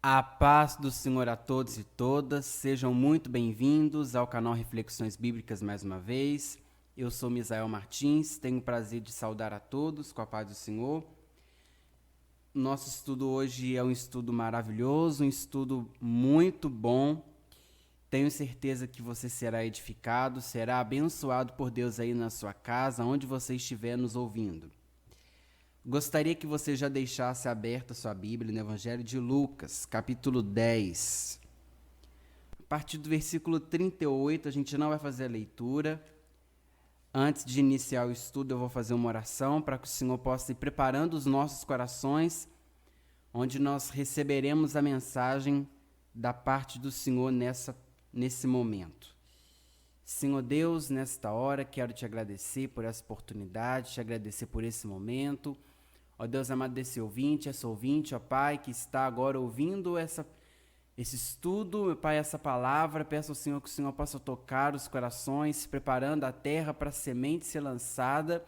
A paz do Senhor a todos e todas, sejam muito bem-vindos ao canal Reflexões Bíblicas mais uma vez. Eu sou Misael Martins, tenho o prazer de saudar a todos com a paz do Senhor. Nosso estudo hoje é um estudo maravilhoso, um estudo muito bom. Tenho certeza que você será edificado, será abençoado por Deus aí na sua casa, onde você estiver nos ouvindo. Gostaria que você já deixasse aberta a sua Bíblia no Evangelho de Lucas, capítulo 10. A partir do versículo 38, a gente não vai fazer a leitura. Antes de iniciar o estudo, eu vou fazer uma oração para que o Senhor possa ir preparando os nossos corações, onde nós receberemos a mensagem da parte do Senhor nesse momento. Senhor Deus, nesta hora, quero te agradecer por essa oportunidade, te agradecer por esse momento. Ó Deus amado desse ouvinte, essa ouvinte, ó Pai, que está agora ouvindo esse estudo, meu Pai, essa palavra, peço ao Senhor que o Senhor possa tocar os corações, preparando a terra para a semente ser lançada.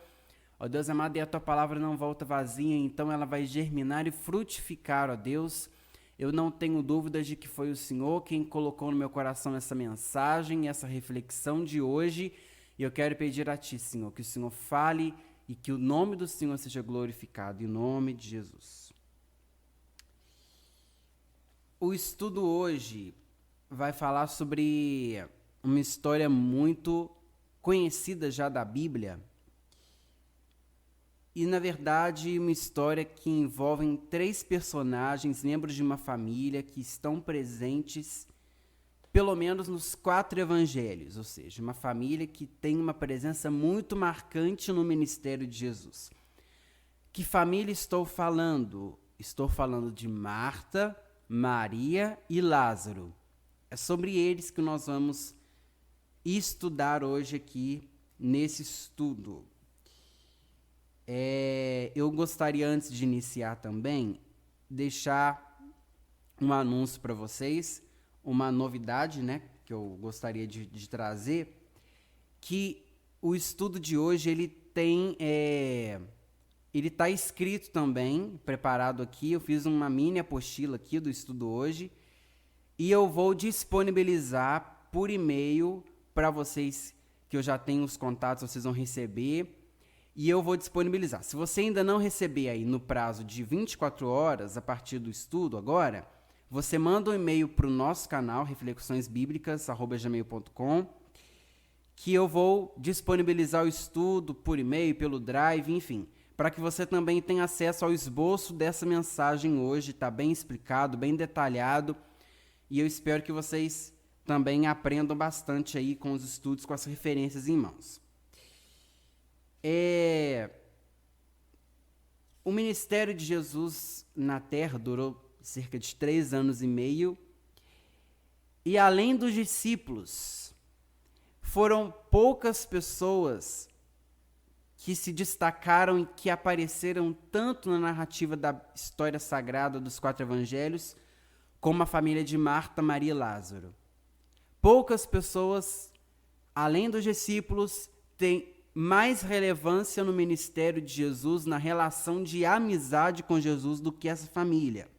Ó Deus amado, e a Tua palavra não volta vazia, então ela vai germinar e frutificar, ó Deus. Eu não tenho dúvidas de que foi o Senhor quem colocou no meu coração essa mensagem, essa reflexão de hoje, e eu quero pedir a Ti, Senhor, que o Senhor fale e que o nome do Senhor seja glorificado, em nome de Jesus. O estudo hoje vai falar sobre uma história muito conhecida já da Bíblia e, na verdade, uma história que envolve 3 personagens, membros de uma família que estão presentes pelo menos nos 4 evangelhos, ou seja, uma família que tem uma presença muito marcante no ministério de Jesus. Que família estou falando? Estou falando de Marta, Maria e Lázaro. É sobre eles que nós vamos estudar hoje aqui nesse estudo. Eu gostaria, antes de iniciar também, deixar um anúncio para vocês, uma novidade, né, que eu gostaria de trazer, que o estudo de hoje ele está escrito também, preparado aqui. Eu fiz uma mini apostila aqui do estudo hoje e eu vou disponibilizar por e-mail para vocês, que eu já tenho os contatos, vocês vão receber. E eu vou disponibilizar. Se você ainda não receber aí no prazo de 24 horas, a partir do estudo agora, você manda um e-mail para o nosso canal, reflexõesbiblicas@gmail.com, que eu vou disponibilizar o estudo por e-mail, pelo Drive, enfim, para que você também tenha acesso ao esboço dessa mensagem hoje. Está bem explicado, bem detalhado, e eu espero que vocês também aprendam bastante aí com os estudos, com as referências em mãos. O ministério de Jesus na Terra durou cerca de 3 anos e meio, e além dos discípulos, foram poucas pessoas que se destacaram e que apareceram tanto na narrativa da história sagrada dos 4 evangelhos, como a família de Marta, Maria e Lázaro. Poucas pessoas, além dos discípulos, têm mais relevância no ministério de Jesus, na relação de amizade com Jesus, do que essa família.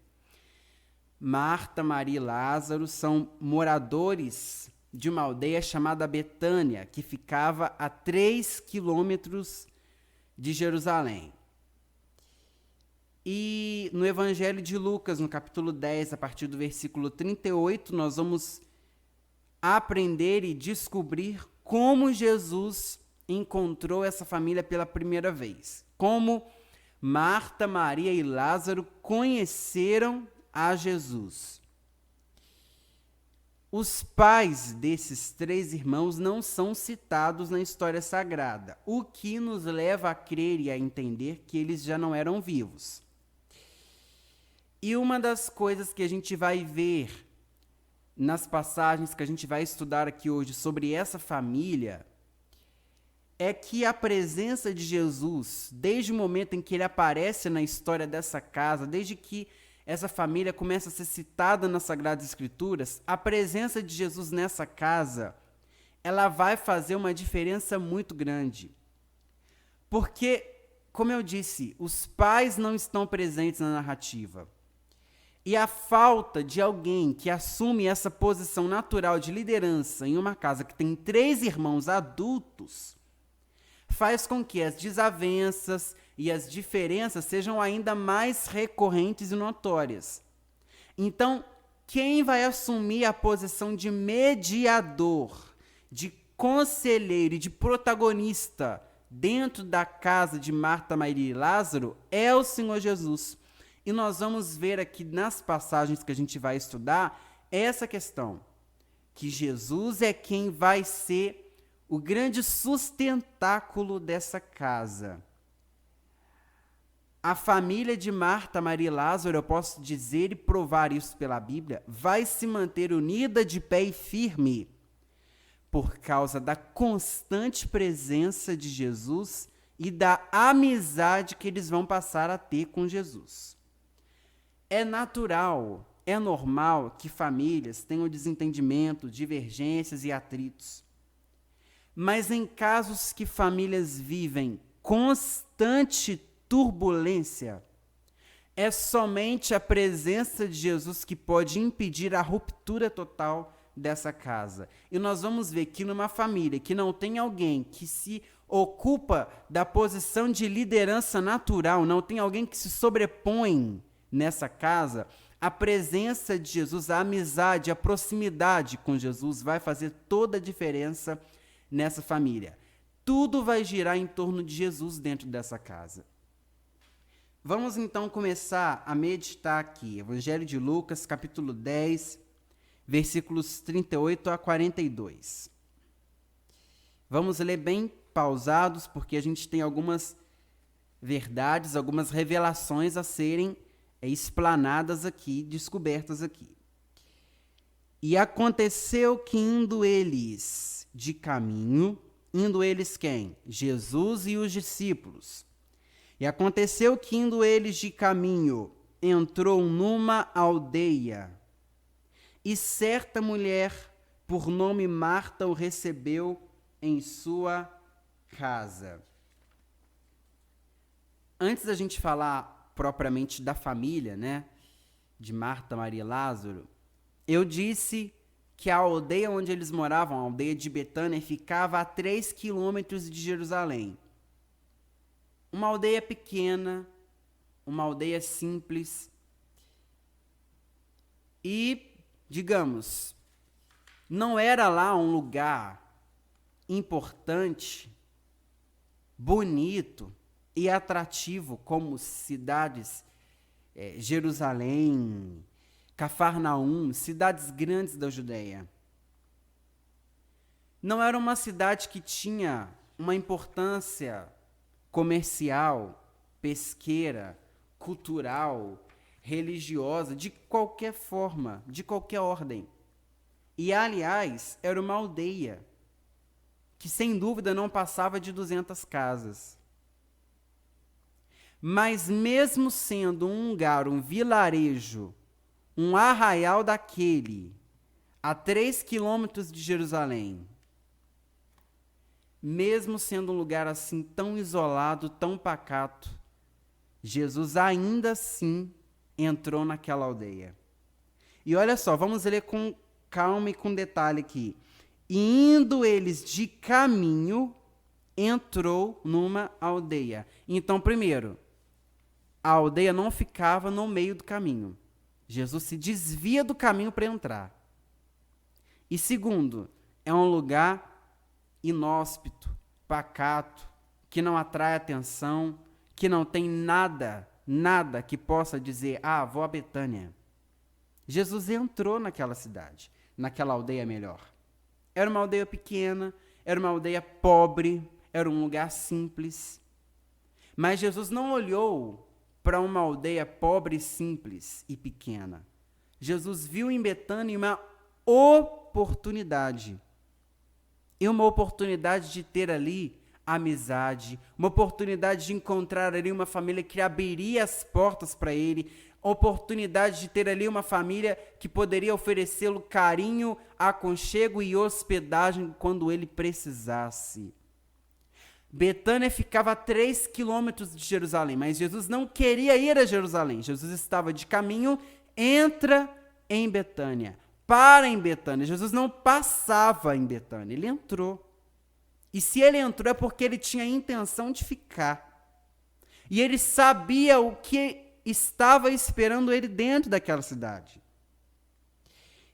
Marta, Maria e Lázaro são moradores de uma aldeia chamada Betânia, que ficava a 3 quilômetros de Jerusalém. E no Evangelho de Lucas, no capítulo 10, a partir do versículo 38, nós vamos aprender e descobrir como Jesus encontrou essa família pela primeira vez. Como Marta, Maria e Lázaro conheceram a Jesus. Os pais desses 3 irmãos não são citados na história sagrada, o que nos leva a crer e a entender que eles já não eram vivos. E uma das coisas que a gente vai ver nas passagens que a gente vai estudar aqui hoje sobre essa família é que a presença de Jesus, desde o momento em que ele aparece na história dessa casa, desde que essa família começa a ser citada nas Sagradas Escrituras, a presença de Jesus nessa casa, ela vai fazer uma diferença muito grande. Porque, como eu disse, os pais não estão presentes na narrativa. E a falta de alguém que assume essa posição natural de liderança em uma casa que tem 3 irmãos adultos faz com que as desavenças e as diferenças sejam ainda mais recorrentes e notórias. Então, quem vai assumir a posição de mediador, de conselheiro e de protagonista dentro da casa de Marta, Maria e Lázaro é o Senhor Jesus. E nós vamos ver aqui nas passagens que a gente vai estudar essa questão, que Jesus é quem vai ser o grande sustentáculo dessa casa. A família de Marta, Maria e Lázaro, eu posso dizer e provar isso pela Bíblia, vai se manter unida de pé e firme por causa da constante presença de Jesus e da amizade que eles vão passar a ter com Jesus. É natural, é normal que famílias tenham desentendimento, divergências e atritos. Mas em casos que famílias vivem constante turbulência, é somente a presença de Jesus que pode impedir a ruptura total dessa casa. E nós vamos ver que numa família que não tem alguém que se ocupa da posição de liderança natural, não tem alguém que se sobrepõe nessa casa, a presença de Jesus, a amizade, a proximidade com Jesus vai fazer toda a diferença nessa família. Tudo vai girar em torno de Jesus dentro dessa casa. Vamos então começar a meditar aqui. Evangelho de Lucas, capítulo 10, versículos 38 a 42. Vamos ler bem pausados, porque a gente tem algumas verdades, algumas revelações a serem explanadas aqui, descobertas aqui. E aconteceu que indo eles de caminho, indo eles quem? Jesus e os discípulos. E aconteceu que indo eles de caminho, entrou numa aldeia, e certa mulher, por nome Marta, o recebeu em sua casa. Antes da gente falar propriamente da família, né, de Marta, Maria e Lázaro, eu disse que a aldeia onde eles moravam, a aldeia de Betânia, ficava a 3 quilômetros de Jerusalém. Uma aldeia pequena, uma aldeia simples. E, digamos, não era lá um lugar importante, bonito e atrativo como cidades, Jerusalém, Cafarnaum, cidades grandes da Judeia. Não era uma cidade que tinha uma importância comercial, pesqueira, cultural, religiosa, de qualquer forma, de qualquer ordem. E, aliás, era uma aldeia que, sem dúvida, não passava de 200 casas. Mas, mesmo sendo um lugar, um vilarejo, um arraial daquele, a 3 quilômetros de Jerusalém, mesmo sendo um lugar assim tão isolado, tão pacato, Jesus ainda assim entrou naquela aldeia. E olha só, vamos ler com calma e com detalhe aqui. E indo eles de caminho, entrou numa aldeia. Então, primeiro, a aldeia não ficava no meio do caminho. Jesus se desvia do caminho para entrar. E segundo, é um lugar inóspito, pacato, que não atrai atenção, que não tem nada que possa dizer, vou a Betânia. Jesus entrou naquela cidade, naquela aldeia melhor. Era uma aldeia pequena, era uma aldeia pobre, era um lugar simples. Mas Jesus não olhou para uma aldeia pobre, simples e pequena. Jesus viu em Betânia uma oportunidade. E uma oportunidade de ter ali amizade, uma oportunidade de encontrar ali uma família que abriria as portas para ele, oportunidade de ter ali uma família que poderia oferecê-lo carinho, aconchego e hospedagem quando ele precisasse. Betânia ficava a 3 quilômetros de Jerusalém, mas Jesus não queria ir a Jerusalém. Jesus estava de caminho, entra em Betânia, para em Betânia. Jesus não passava em Betânia, ele entrou. E se ele entrou é porque ele tinha a intenção de ficar. E ele sabia o que estava esperando ele dentro daquela cidade.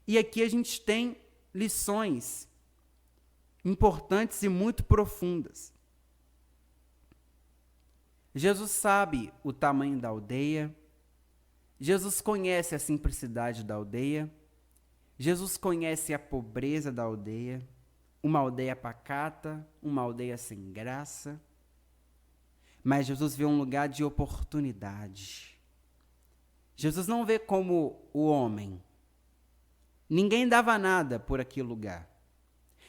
E aqui a gente tem lições importantes e muito profundas. Jesus sabe o tamanho da aldeia. Jesus conhece a simplicidade da aldeia. Jesus conhece a pobreza da aldeia. Uma aldeia pacata, uma aldeia sem graça. Mas Jesus vê um lugar de oportunidade. Jesus não vê como o homem. Ninguém dava nada por aquele lugar.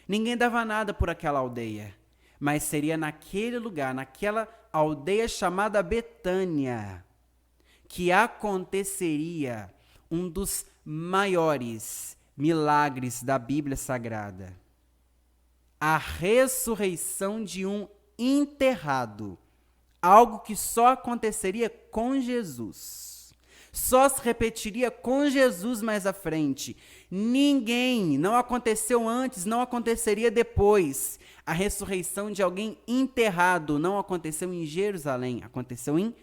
Ninguém dava nada por aquela aldeia. Mas seria naquele lugar, naquela aldeia chamada Betânia, que aconteceria um dos maiores milagres da Bíblia Sagrada. A ressurreição de um enterrado. Algo que só aconteceria com Jesus. Só se repetiria com Jesus mais à frente. Ninguém, não aconteceu antes, não aconteceria depois. A ressurreição de alguém enterrado não aconteceu em Jerusalém, aconteceu em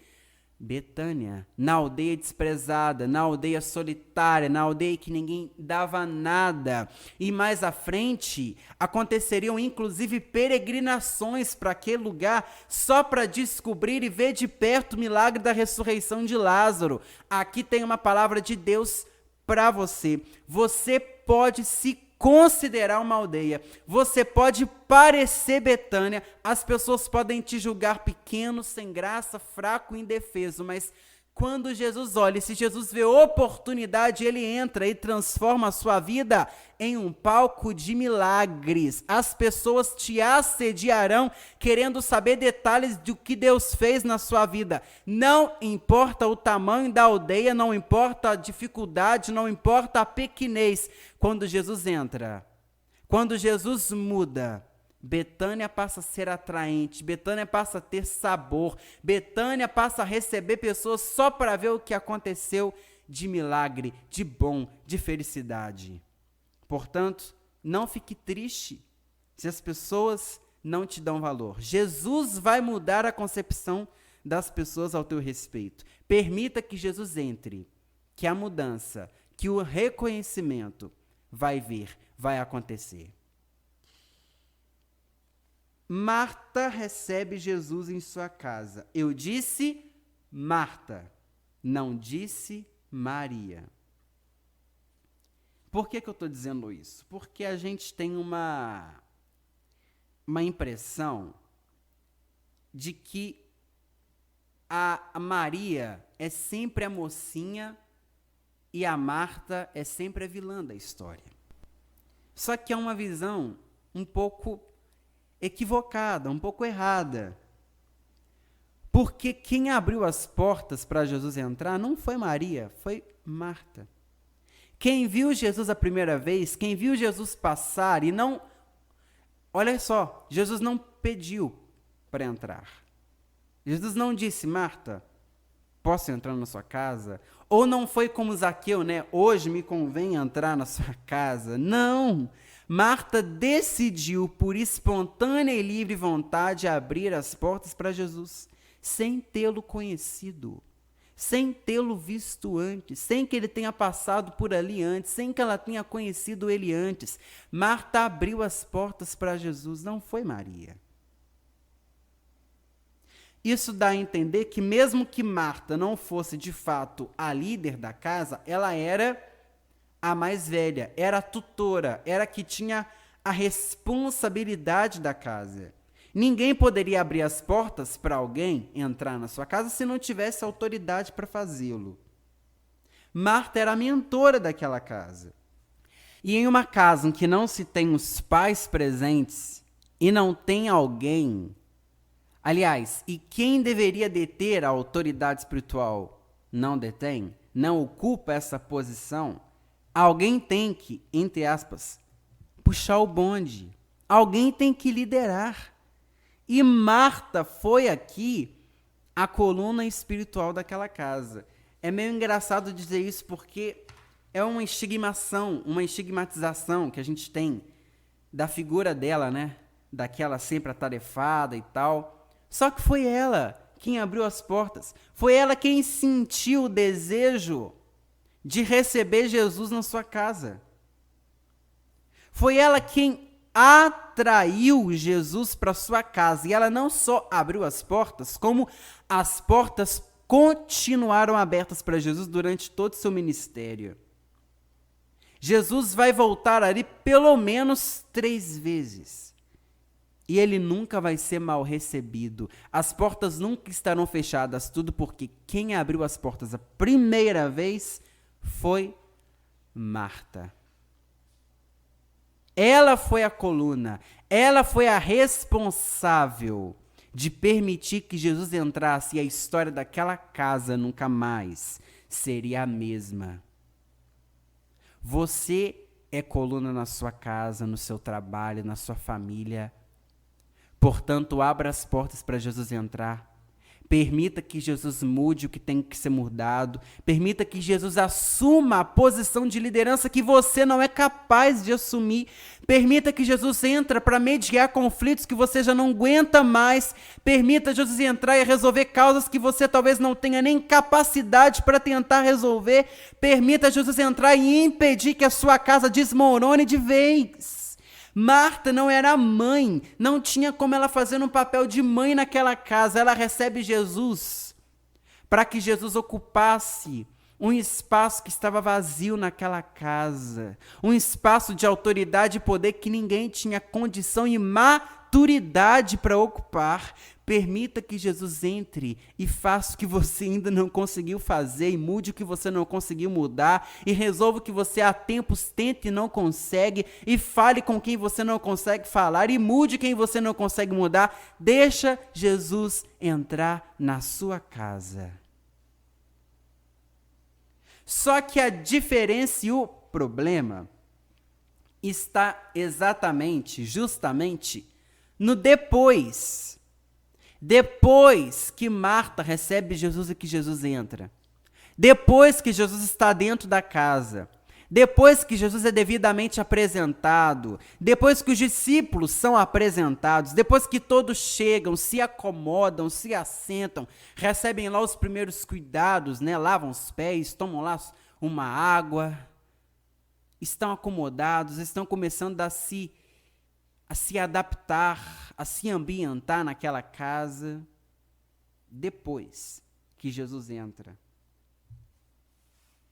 Betânia, na aldeia desprezada, na aldeia solitária, na aldeia que ninguém dava nada. E mais à frente, aconteceriam inclusive peregrinações para aquele lugar só para descobrir e ver de perto o milagre da ressurreição de Lázaro. Aqui tem uma palavra de Deus para você. Você pode se considerar uma aldeia. Você pode parecer Betânia. As pessoas podem te julgar pequeno, sem graça, fraco, indefeso. Mas quando Jesus olha, se Jesus vê oportunidade, ele entra e transforma a sua vida em um palco de milagres. As pessoas te assediarão querendo saber detalhes do que Deus fez na sua vida. Não importa o tamanho da aldeia, não importa a dificuldade, não importa a pequenez. Quando Jesus entra, quando Jesus muda, Betânia passa a ser atraente, Betânia passa a ter sabor, Betânia passa a receber pessoas só para ver o que aconteceu de milagre, de bom, de felicidade. Portanto, não fique triste se as pessoas não te dão valor. Jesus vai mudar a concepção das pessoas ao teu respeito. Permita que Jesus entre, que a mudança, que o reconhecimento vai vir, vai acontecer. Marta recebe Jesus em sua casa. Eu disse Marta, não disse Maria. Por que eu estou dizendo isso? Porque a gente tem uma impressão de que a Maria é sempre a mocinha e a Marta é sempre a vilã da história. Só que é uma visão um pouco equivocada, um pouco errada. Porque quem abriu as portas para Jesus entrar não foi Maria, foi Marta. Quem viu Jesus a primeira vez, quem viu Jesus passar e não... Olha só, Jesus não pediu para entrar. Jesus não disse, Marta, posso entrar na sua casa? Ou não foi como Zaqueu, né? Hoje me convém entrar na sua casa. Não! Marta decidiu, por espontânea e livre vontade, abrir as portas para Jesus, sem tê-lo conhecido, sem tê-lo visto antes, sem que ele tenha passado por ali antes, sem que ela tenha conhecido ele antes. Marta abriu as portas para Jesus, não foi Maria. Isso dá a entender que mesmo que Marta não fosse de fato a líder da casa, ela era a mais velha, era a tutora, era a que tinha a responsabilidade da casa. Ninguém poderia abrir as portas para alguém entrar na sua casa se não tivesse autoridade para fazê-lo. Marta era a mentora daquela casa. E em uma casa em que não se tem os pais presentes e não tem alguém, aliás, e quem deveria deter a autoridade espiritual não detém, não ocupa essa posição, alguém tem que, entre aspas, puxar o bonde. Alguém tem que liderar. E Marta foi aqui a coluna espiritual daquela casa. É meio engraçado dizer isso porque é uma estigmatização que a gente tem da figura dela, né? Daquela sempre atarefada e tal. Só que foi ela quem abriu as portas. Foi ela quem sentiu o desejo de receber Jesus na sua casa. Foi ela quem atraiu Jesus para sua casa. E ela não só abriu as portas, como as portas continuaram abertas para Jesus durante todo o seu ministério. Jesus vai voltar ali pelo menos 3 vezes. E ele nunca vai ser mal recebido. As portas nunca estarão fechadas, tudo porque quem abriu as portas a primeira vez foi Marta. Ela foi a coluna, ela foi a responsável de permitir que Jesus entrasse e a história daquela casa nunca mais seria a mesma. Você é coluna na sua casa, no seu trabalho, na sua família. Portanto, abra as portas para Jesus entrar. Permita que Jesus mude o que tem que ser mudado. Permita que Jesus assuma a posição de liderança que você não é capaz de assumir. Permita que Jesus entre para mediar conflitos que você já não aguenta mais. Permita Jesus entrar e resolver causas que você talvez não tenha nem capacidade para tentar resolver. Permita Jesus entrar e impedir que a sua casa desmorone de vez. Marta não era mãe, não tinha como ela fazer um papel de mãe naquela casa. Ela recebe Jesus para que Jesus ocupasse um espaço que estava vazio naquela casa, um espaço de autoridade e poder que ninguém tinha condição e maturidade para ocupar. Permita que Jesus entre e faça o que você ainda não conseguiu fazer, e mude o que você não conseguiu mudar, e resolva o que você há tempos tenta e não consegue, e fale com quem você não consegue falar, e mude quem você não consegue mudar. Deixa Jesus entrar na sua casa. Só que a diferença e o problema está justamente no depois. Depois que Marta recebe Jesus e que Jesus entra. Depois que Jesus está dentro da casa. Depois que Jesus é devidamente apresentado. Depois que os discípulos são apresentados. Depois que todos chegam, se acomodam, se assentam, recebem lá os primeiros cuidados, né? Lavam os pés, tomam lá uma água. Estão acomodados, estão começando a se adaptar, a se ambientar naquela casa, depois que Jesus entra.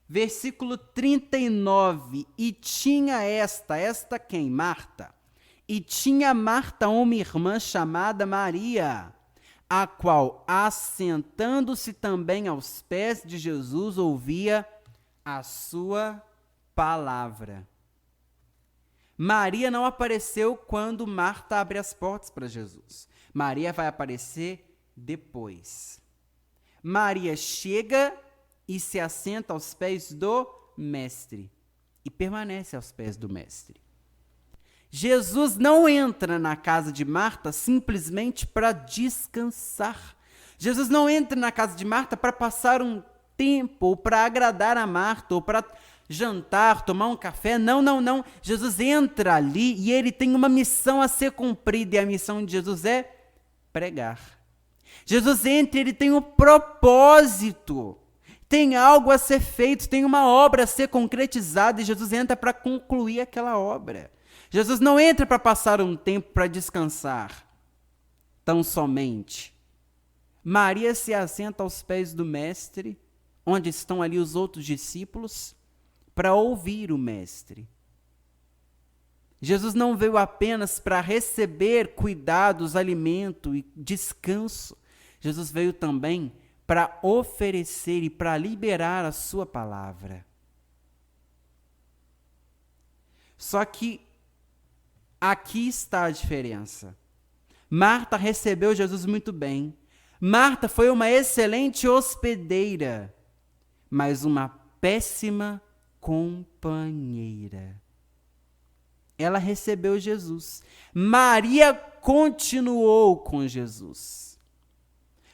Versículo 39, e tinha esta quem? Marta. E tinha Marta uma irmã chamada Maria, a qual, assentando-se também aos pés de Jesus, ouvia a sua palavra. Maria não apareceu quando Marta abre as portas para Jesus. Maria vai aparecer depois. Maria chega e se assenta aos pés do Mestre. E permanece aos pés do Mestre. Jesus não entra na casa de Marta simplesmente para descansar. Jesus não entra na casa de Marta para passar um tempo, ou para agradar a Marta, ou para jantar, tomar um café. Não. Jesus entra ali e ele tem uma missão a ser cumprida, e a missão de Jesus é pregar. Jesus entra e ele tem um propósito, tem algo a ser feito, tem uma obra a ser concretizada, e Jesus entra para concluir aquela obra. Jesus não entra para passar um tempo para descansar, tão somente. Maria se assenta aos pés do Mestre, onde estão ali os outros discípulos, para ouvir o Mestre. Jesus não veio apenas para receber cuidados, alimento e descanso. Jesus veio também para oferecer e para liberar a sua palavra. Só que aqui está a diferença. Marta recebeu Jesus muito bem. Marta foi uma excelente hospedeira, mas uma péssima companheira. Ela recebeu Jesus. Maria continuou com Jesus.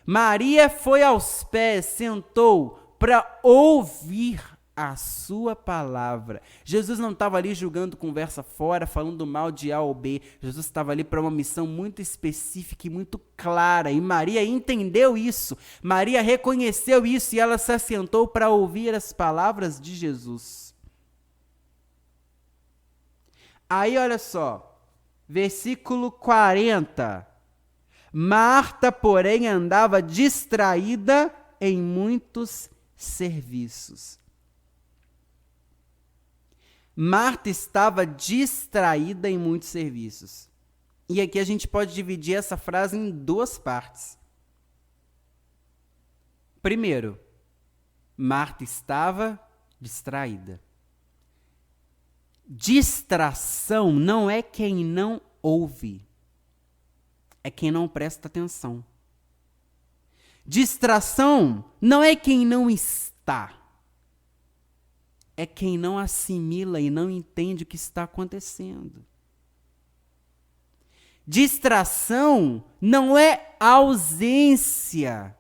Maria foi aos pés, sentou, para ouvir a sua palavra. Jesus não estava ali jogando conversa fora, falando mal de A ou B. Jesus estava ali para uma missão muito específica e muito clara. E Maria entendeu isso. Maria reconheceu isso e ela se assentou para ouvir as palavras de Jesus. Aí, olha só, versículo 40. Marta, porém, andava distraída em muitos serviços. Marta estava distraída em muitos serviços. E aqui a gente pode dividir essa frase em duas partes. Primeiro, Marta estava distraída. Distração não é quem não ouve, é quem não presta atenção. Distração não é quem não está, é quem não assimila e não entende o que está acontecendo. Distração não é ausência,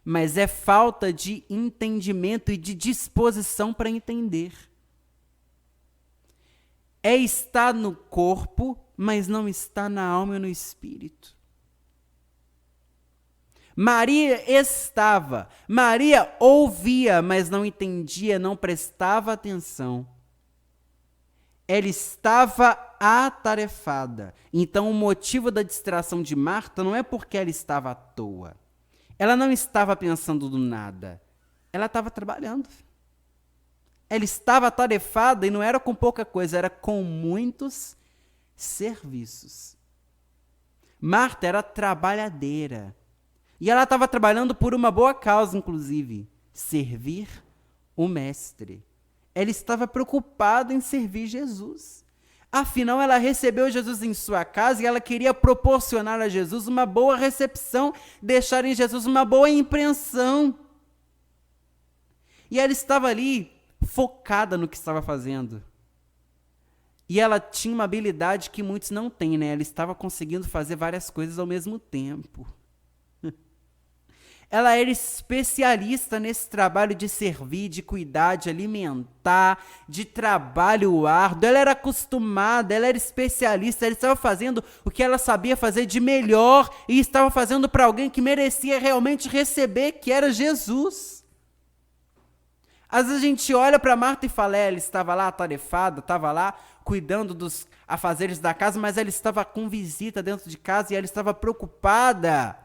mas é falta de entendimento e de disposição para entender. É estar no corpo, mas não está na alma e no espírito. Maria ouvia, mas não entendia, não prestava atenção. Ela estava atarefada. Então, o motivo da distração de Marta não é porque ela estava à toa. Ela não estava pensando do nada. Ela estava trabalhando. Ela estava atarefada e não era com pouca coisa, era com muitos serviços. Marta era trabalhadeira. E ela estava trabalhando por uma boa causa, inclusive, servir o Mestre. Ela estava preocupada em servir Jesus. Afinal, ela recebeu Jesus em sua casa e ela queria proporcionar a Jesus uma boa recepção, deixar em Jesus uma boa impressão. E ela estava ali, focada no que estava fazendo. E ela tinha uma habilidade que muitos não têm, né? Ela estava conseguindo fazer várias coisas ao mesmo tempo. Ela era especialista nesse trabalho de servir, de cuidar, de alimentar, de trabalho árduo. Ela era acostumada, ela era especialista, ela estava fazendo o que ela sabia fazer de melhor e estava fazendo para alguém que merecia realmente receber, que era Jesus. Às vezes a gente olha para Marta e fala, ela estava lá atarefada, estava lá cuidando dos afazeres da casa, mas ela estava com visita dentro de casa e ela estava preocupada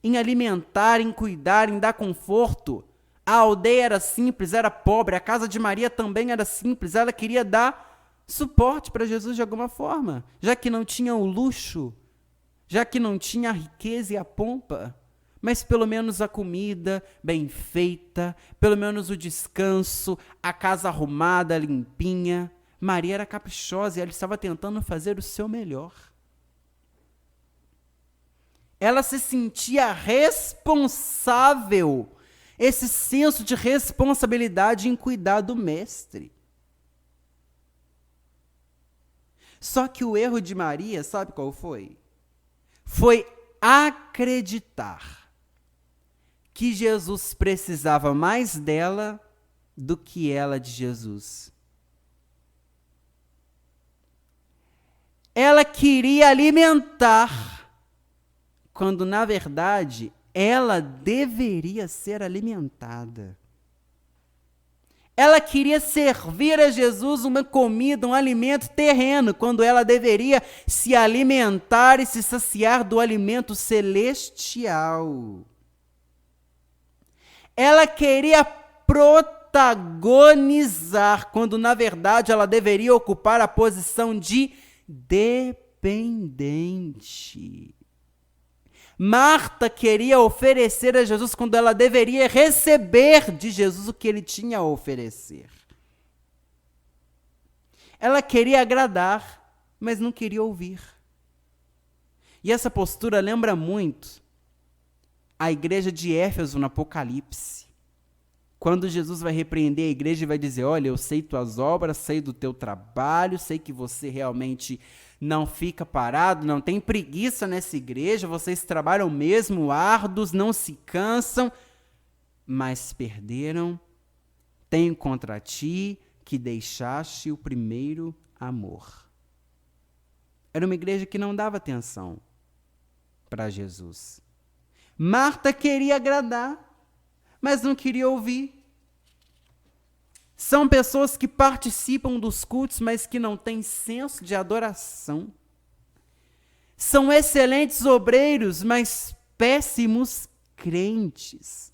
em alimentar, em cuidar, em dar conforto. A aldeia era simples, era pobre, a casa de Maria também era simples, ela queria dar suporte para Jesus de alguma forma, já que não tinha o luxo, já que não tinha a riqueza e a pompa, mas pelo menos a comida bem feita, pelo menos o descanso, a casa arrumada, limpinha. Maria era caprichosa e ela estava tentando fazer o seu melhor. Ela se sentia responsável, esse senso de responsabilidade em cuidar do Mestre. Só que o erro de Maria, sabe qual foi? Foi acreditar que Jesus precisava mais dela do que ela de Jesus. Ela queria alimentar, quando, na verdade, ela deveria ser alimentada. Ela queria servir a Jesus uma comida, um alimento terreno, quando ela deveria se alimentar e se saciar do alimento celestial. Ela queria protagonizar, quando, na verdade, ela deveria ocupar a posição de dependente. Marta queria oferecer a Jesus quando ela deveria receber de Jesus o que ele tinha a oferecer. Ela queria agradar, mas não queria ouvir. E essa postura lembra muito a igreja de Éfeso no Apocalipse. Quando Jesus vai repreender a igreja e vai dizer, olha, eu sei tuas obras, sei do teu trabalho, sei que você realmente não fica parado, não tem preguiça nessa igreja, vocês trabalham mesmo árduos, não se cansam. mas perderam. Tenho contra ti que deixaste o primeiro amor. Era uma igreja que não dava atenção para Jesus. Marta queria agradar, mas não queria ouvir. São pessoas que participam dos cultos, mas que não têm senso de adoração. São excelentes obreiros, mas péssimos crentes.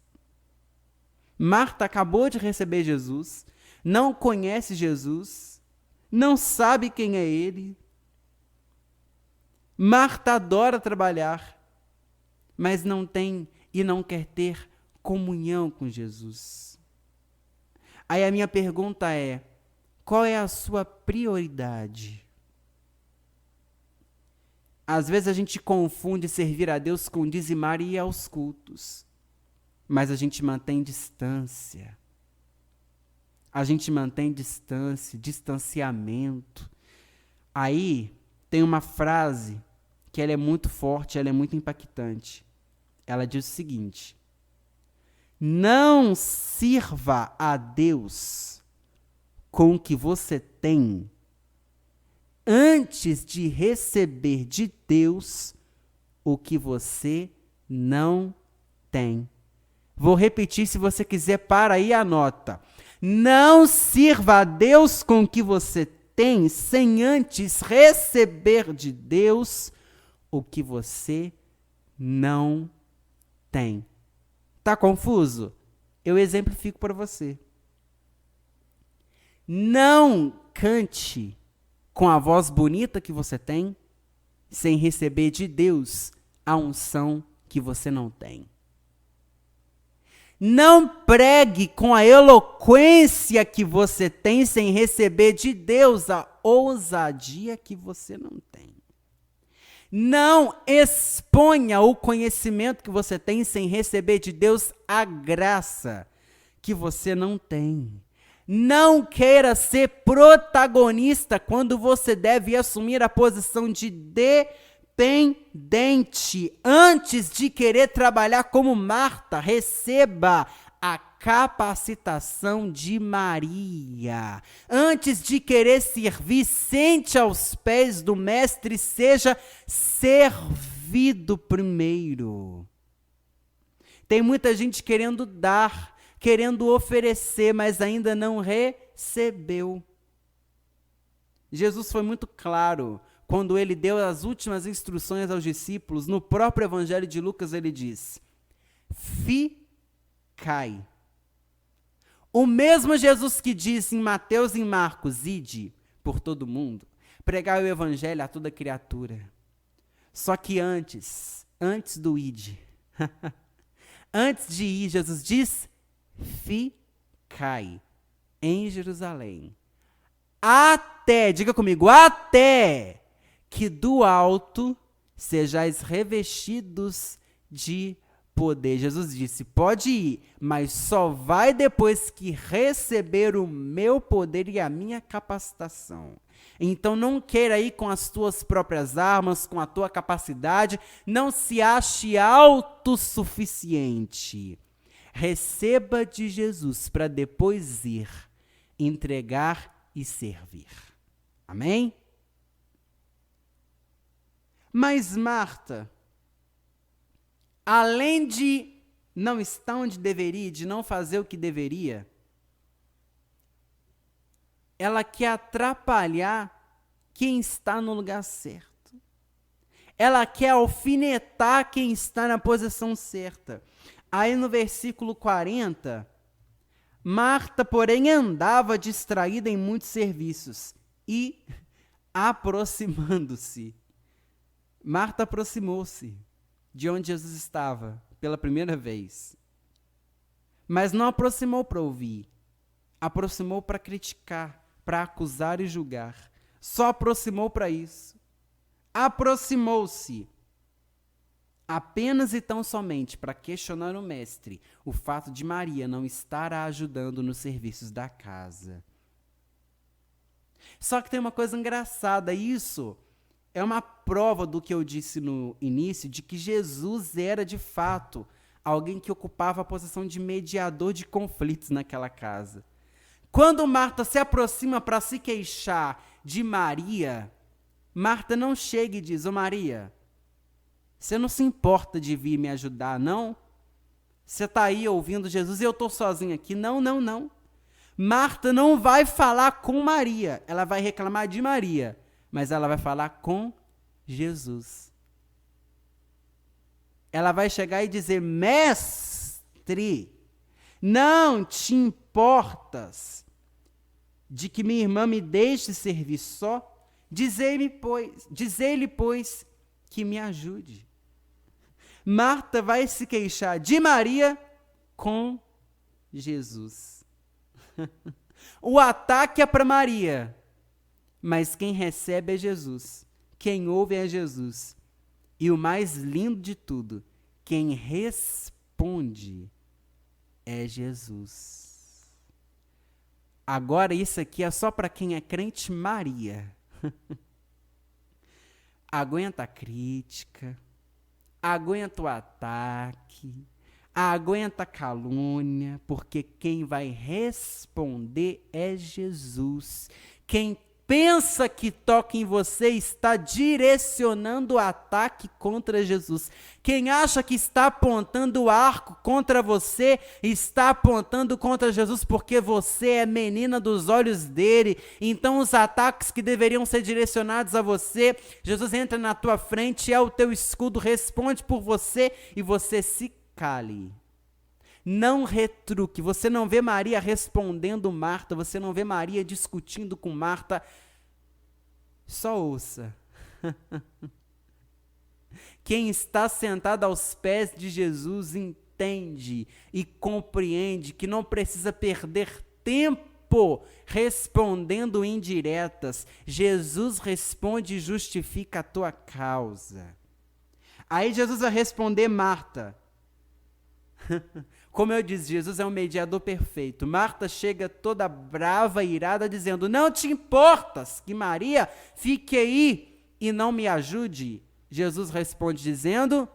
Marta acabou de receber Jesus, não conhece Jesus, não sabe quem é Ele. Marta adora trabalhar, mas não tem e não quer ter comunhão com Jesus. Aí a minha pergunta é: qual é a sua prioridade? Às vezes a gente confunde servir a Deus com dizimar e ir aos cultos, mas a gente mantém distância. A gente mantém distância, distanciamento. Aí tem uma frase que ela é muito forte, ela é muito impactante. Ela diz o seguinte: não sirva a Deus com o que você tem antes de receber de Deus o que você não tem. Vou repetir, se você quiser, para aí, anota. Não sirva a Deus com o que você tem sem antes receber de Deus o que você não tem. Tá confuso? Eu exemplifico para você. Não cante com a voz bonita que você tem sem receber de Deus a unção que você não tem. Não pregue com a eloquência que você tem sem receber de Deus a ousadia que você não tem. Não exponha o conhecimento que você tem sem receber de Deus a graça que você não tem. Não queira ser protagonista quando você deve assumir a posição de dependente. Antes de querer trabalhar como Marta, receba a capacitação de Maria. Antes de querer servir, sente aos pés do mestre, seja servido primeiro. Tem muita gente querendo dar, querendo oferecer, mas ainda não recebeu. Jesus foi muito claro quando ele deu as últimas instruções aos discípulos. No próprio Evangelho de Lucas ele diz: ficai. O mesmo Jesus que disse em Mateus e em Marcos: ide por todo mundo, pregai o Evangelho a toda criatura. Só que antes do ide, antes de ir, Jesus diz: ficai em Jerusalém, até, diga comigo, até que do alto sejais revestidos de poder. Jesus disse: pode ir, mas só vai depois que receber o meu poder e a minha capacitação. Então não queira ir com as tuas próprias armas, com a tua capacidade, não se ache autossuficiente. Receba de Jesus para depois ir, entregar e servir. Amém? Mas Marta, além de não estar onde deveria, de não fazer o que deveria, ela quer atrapalhar quem está no lugar certo. Ela quer alfinetar quem está na posição certa. Aí no versículo 40, Marta, porém, andava distraída em muitos serviços e, aproximando-se, Marta aproximou-se de onde Jesus estava pela primeira vez. Mas não aproximou para ouvir, aproximou para criticar, para acusar e julgar. Só aproximou para isso. Aproximou-se apenas e tão somente para questionar o mestre o fato de Maria não estar a ajudando nos serviços da casa. Só que tem uma coisa engraçada, isso é uma prova do que eu disse no início, de que Jesus era de fato alguém que ocupava a posição de mediador de conflitos naquela casa. Quando Marta se aproxima para se queixar de Maria, Marta não chega e diz: ô Maria, você não se importa de vir me ajudar, não? Você está aí ouvindo Jesus e eu estou sozinha aqui. Não, não, não. Marta não vai falar com Maria, ela vai reclamar de Maria, mas ela vai falar com Jesus. Ela vai chegar e dizer: mestre, não te importas de que minha irmã me deixe servir só? Diz-lhe, pois, que me ajude. Marta vai se queixar de Maria com Jesus. O ataque é para Maria, mas quem recebe é Jesus. Quem ouve é Jesus. E o mais lindo de tudo, quem responde é Jesus. Agora isso aqui é só para quem é crente Maria. Aguenta a crítica, aguenta o ataque, aguenta a calúnia, porque quem vai responder é Jesus. Quem pensa que toca em você está direcionando o ataque contra Jesus. Quem acha que está apontando o arco contra você, está apontando contra Jesus, porque você é menina dos olhos dele. Então os ataques que deveriam ser direcionados a você, Jesus entra na tua frente, é o teu escudo, responde por você e você se cale. Não retruque, você não vê Maria respondendo Marta, você não vê Maria discutindo com Marta, só ouça. Quem está sentado aos pés de Jesus entende e compreende que não precisa perder tempo respondendo indiretas. Jesus responde e justifica a tua causa. Aí Jesus vai responder Marta. Como eu disse, Jesus é um mediador perfeito. Marta chega toda brava e irada, dizendo: não te importas que Maria fique aí e não me ajude? Jesus responde dizendo: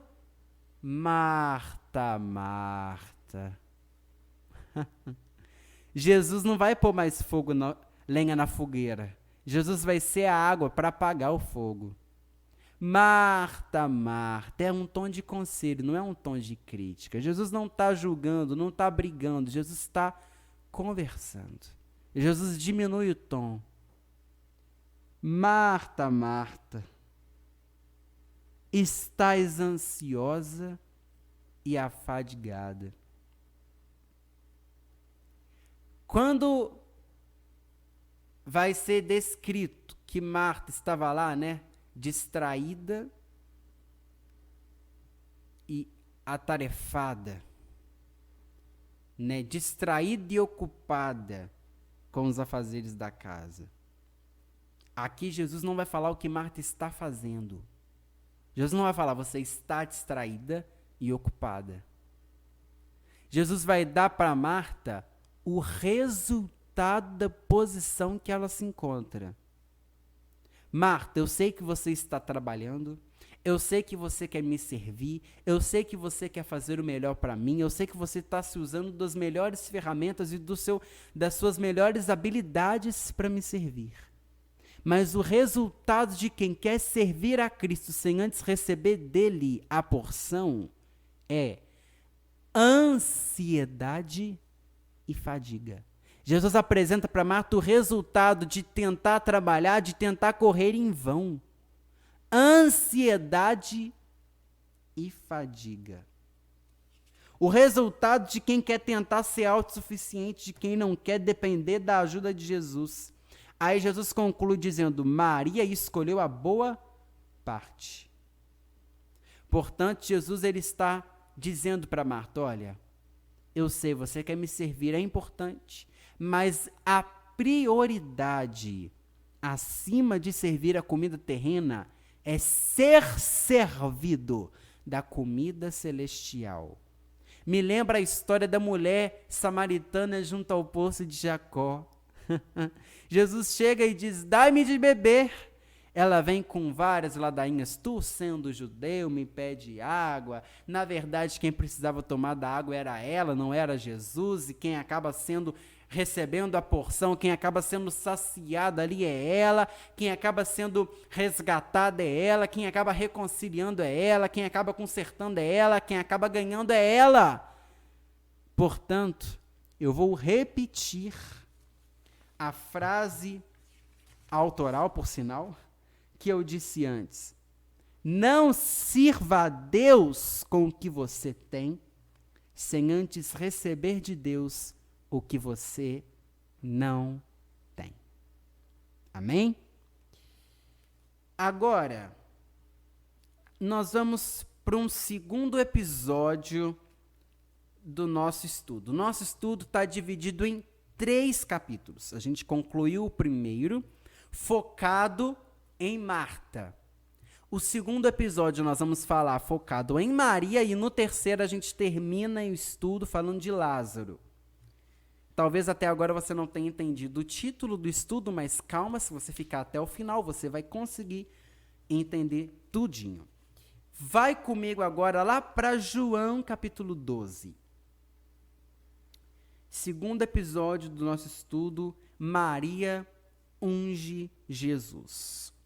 Marta, Marta. Jesus não vai pôr mais lenha na fogueira. Jesus vai ser a água para apagar o fogo. Marta, Marta, é um tom de conselho, não é um tom de crítica. Jesus não está julgando, não está brigando, Jesus está conversando. Jesus diminui o tom. Marta, Marta, estás ansiosa e afadigada. Quando vai ser descrito que Marta estava lá, né, distraída e atarefada, né? Distraída e ocupada com os afazeres da casa. Aqui Jesus não vai falar o que Marta está fazendo. Jesus não vai falar: você está distraída e ocupada. Jesus vai dar para Marta o resultado da posição que ela se encontra. Marta, eu sei que você está trabalhando, eu sei que você quer me servir, eu sei que você quer fazer o melhor para mim, eu sei que você está se usando das melhores ferramentas e das suas melhores habilidades para me servir. Mas o resultado de quem quer servir a Cristo sem antes receber dele a porção é ansiedade e fadiga. Jesus apresenta para Marta o resultado de tentar trabalhar, de tentar correr em vão. Ansiedade e fadiga. O resultado de quem quer tentar ser autossuficiente, de quem não quer depender da ajuda de Jesus. Aí Jesus conclui dizendo: Maria escolheu a boa parte. Portanto, Jesus ele está dizendo para Marta: olha, eu sei, você quer me servir, é importante, mas a prioridade, acima de servir a comida terrena, é ser servido da comida celestial. Me lembra a história da mulher samaritana junto ao poço de Jacó. Jesus chega e diz: dai-me de beber. ela vem com várias ladainhas. Tu, sendo judeu, me pede água. Na verdade, quem precisava tomar da água era ela, não era Jesus. E quem acaba recebendo a porção, quem acaba sendo saciada ali é ela. Quem acaba sendo resgatada é ela. Quem acaba reconciliando é ela. Quem acaba consertando é ela. Quem acaba ganhando é ela. Portanto, eu vou repetir a frase autoral, por sinal, que eu disse antes. Não sirva a Deus com o que você tem, sem antes receber de Deus o que você não tem. Amém? Agora, nós vamos para um segundo episódio do nosso estudo. O nosso estudo está dividido em 3 capítulos. A gente concluiu o primeiro, focado em Marta. O segundo episódio nós vamos falar focado em Maria e no terceiro a gente termina o estudo falando de Lázaro. Talvez até agora você não tenha entendido o título do estudo, mas calma, se você ficar até o final, você vai conseguir entender tudinho. Vai comigo agora lá para João capítulo 12. Segundo episódio do nosso estudo, Maria unge Jesus.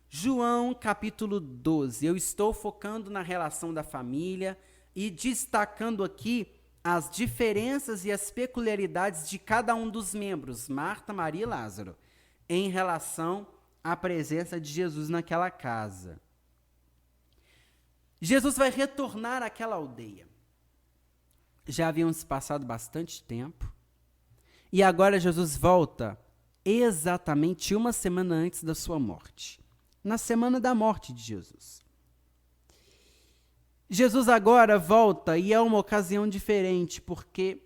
João capítulo 12. Eu estou focando na relação da família e destacando aqui as diferenças e as peculiaridades de cada um dos membros, Marta, Maria e Lázaro, em relação à presença de Jesus naquela casa. Jesus vai retornar àquela aldeia. Já havíamos passado bastante tempo e agora Jesus volta exatamente uma semana antes da sua morte, na semana da morte de Jesus. Jesus agora volta e é uma ocasião diferente, porque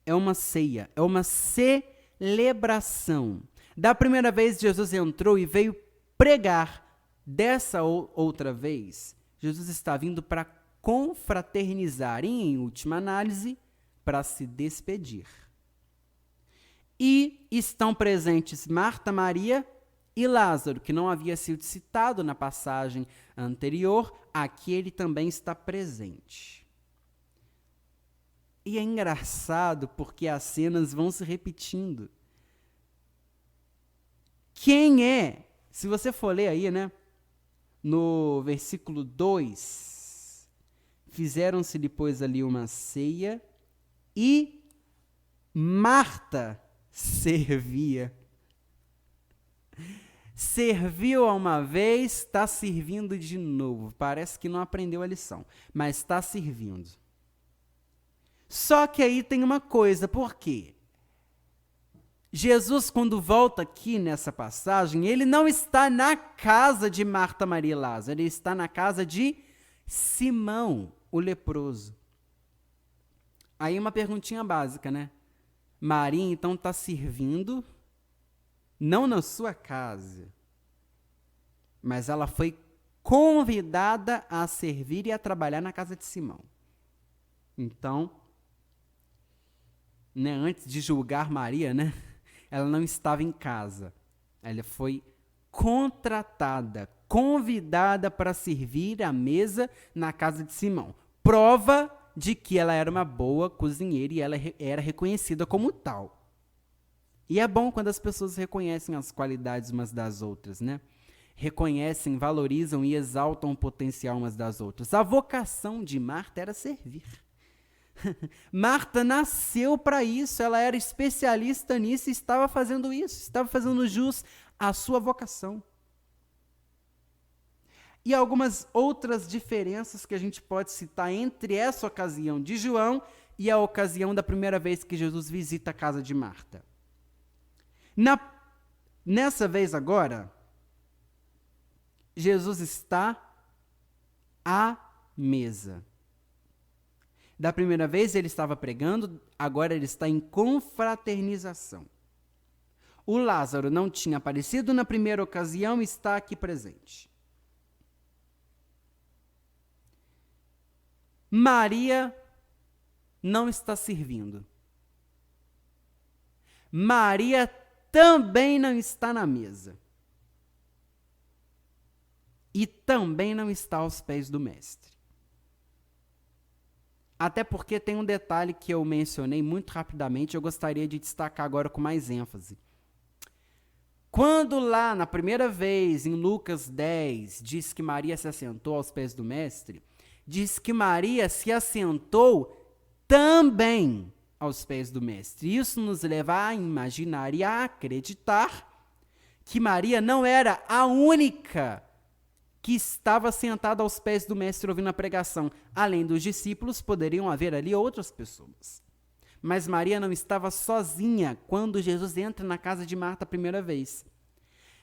é uma ceia, é uma celebração. Da primeira vez Jesus entrou e veio pregar, dessa outra vez, Jesus está vindo para confraternizar e, em última análise, para se despedir. E estão presentes Marta, Maria e Lázaro, que não havia sido citado na passagem anterior, aqui ele também está presente. E é engraçado porque as cenas vão se repetindo. Quem é? Se você for ler aí, né? No versículo 2, fizeram-se depois ali uma ceia e Marta servia. Serviu a uma vez, está servindo de novo. Parece que não aprendeu a lição, mas está servindo. Só que aí tem uma coisa, por quê? Jesus, quando volta aqui nessa passagem, ele não está na casa de Marta, Maria e Lázaro, ele está na casa de Simão, o leproso. Aí uma perguntinha básica, né? Maria, então, está servindo, não na sua casa, mas ela foi convidada a servir e a trabalhar na casa de Simão. Então, né, antes de julgar Maria, né, ela não estava em casa. Ela foi contratada, convidada para servir à mesa na casa de Simão. Prova de que ela era uma boa cozinheira e ela era reconhecida como tal. E é bom quando as pessoas reconhecem as qualidades umas das outras, né? Reconhecem, valorizam e exaltam o potencial umas das outras. A vocação de Marta era servir. Marta nasceu para isso, ela era especialista nisso e estava fazendo isso, estava fazendo jus à sua vocação. E algumas outras diferenças que a gente pode citar entre essa ocasião de João e a ocasião da primeira vez que Jesus visita a casa de Marta. Nessa vez agora, Jesus está à mesa. Da primeira vez ele estava pregando, agora ele está em confraternização. O Lázaro não tinha aparecido na primeira ocasião e está aqui presente. Maria não está servindo. Maria também não está na mesa. e também não está aos pés do mestre. Até porque tem um detalhe que eu mencionei muito rapidamente, eu gostaria de destacar agora com mais ênfase. Quando lá, na primeira vez, em Lucas 10, diz que Maria se assentou aos pés do mestre, diz que Maria se assentou também aos pés do mestre. Isso nos leva a imaginar e a acreditar que Maria não era a única que estava sentada aos pés do mestre ouvindo a pregação. Além dos discípulos, poderiam haver ali outras pessoas. Mas Maria não estava sozinha quando Jesus entra na casa de Marta a primeira vez.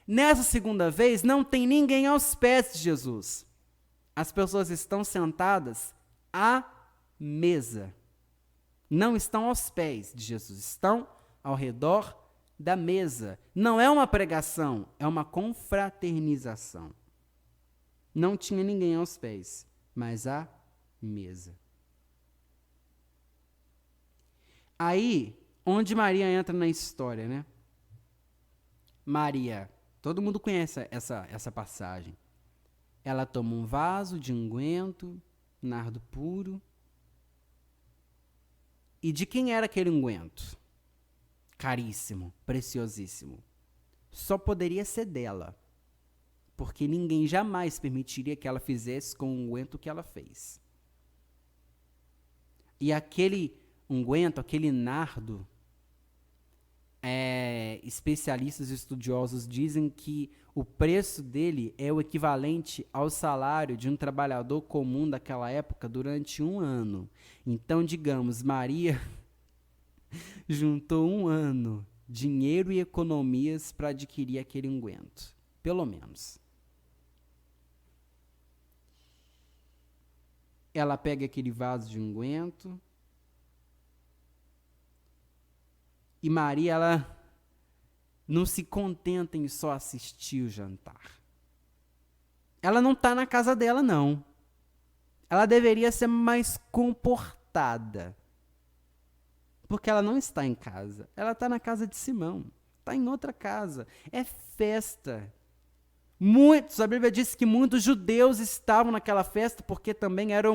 Nessa segunda vez, não tem ninguém aos pés de Jesus. As pessoas estão sentadas à mesa. Não estão aos pés de Jesus, estão ao redor da mesa. Não é uma pregação, é uma confraternização. Não tinha ninguém aos pés, mas à mesa. Aí, onde Maria entra na história, né? Maria, todo mundo conhece essa passagem. Ela toma um vaso de unguento, nardo puro. E de quem era aquele unguento? Caríssimo, preciosíssimo. Só poderia ser dela, porque ninguém jamais permitiria que ela fizesse com o unguento que ela fez. E aquele unguento, aquele nardo, especialistas e estudiosos dizem que o preço dele é o equivalente ao salário de um trabalhador comum daquela época durante 1 ano. Então, digamos, Maria juntou 1 ano, dinheiro e economias para adquirir aquele unguento, pelo menos. Ela pega aquele vaso de unguento e Maria, ela não se contenta em só assistir o jantar. Ela não está na casa dela, não. Ela deveria ser mais comportada. Porque ela não está em casa. Ela está na casa de Simão. Está em outra casa. É festa. A Bíblia diz que muitos judeus estavam naquela festa porque também era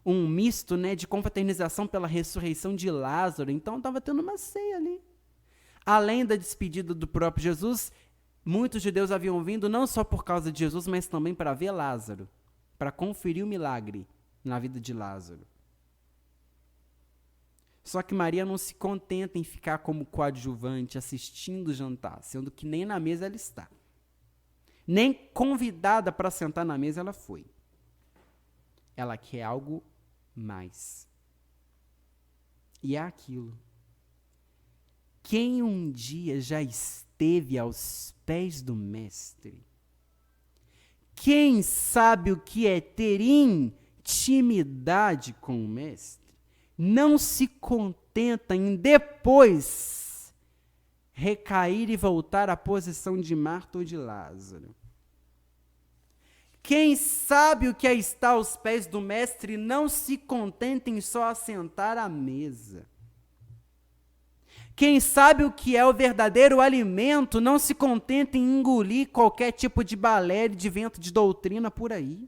um misto, né, de confraternização pela ressurreição de Lázaro. Então estava tendo uma ceia ali. Além da despedida do próprio Jesus, muitos judeus haviam vindo não só por causa de Jesus, mas também para ver Lázaro, para conferir o milagre na vida de Lázaro. Só que Maria não se contenta em ficar como coadjuvante assistindo o jantar, sendo que nem na mesa ela está. Nem convidada para sentar na mesa ela foi. Ela quer algo mais. E é aquilo. Quem um dia já esteve aos pés do mestre? Quem sabe o que é ter intimidade com o mestre? Não se contenta em depois recair e voltar à posição de Marta ou de Lázaro. Quem sabe o que é estar aos pés do mestre não se contenta em só assentar à mesa. Quem sabe o que é o verdadeiro alimento não se contenta em engolir qualquer tipo de balé de vento de doutrina por aí.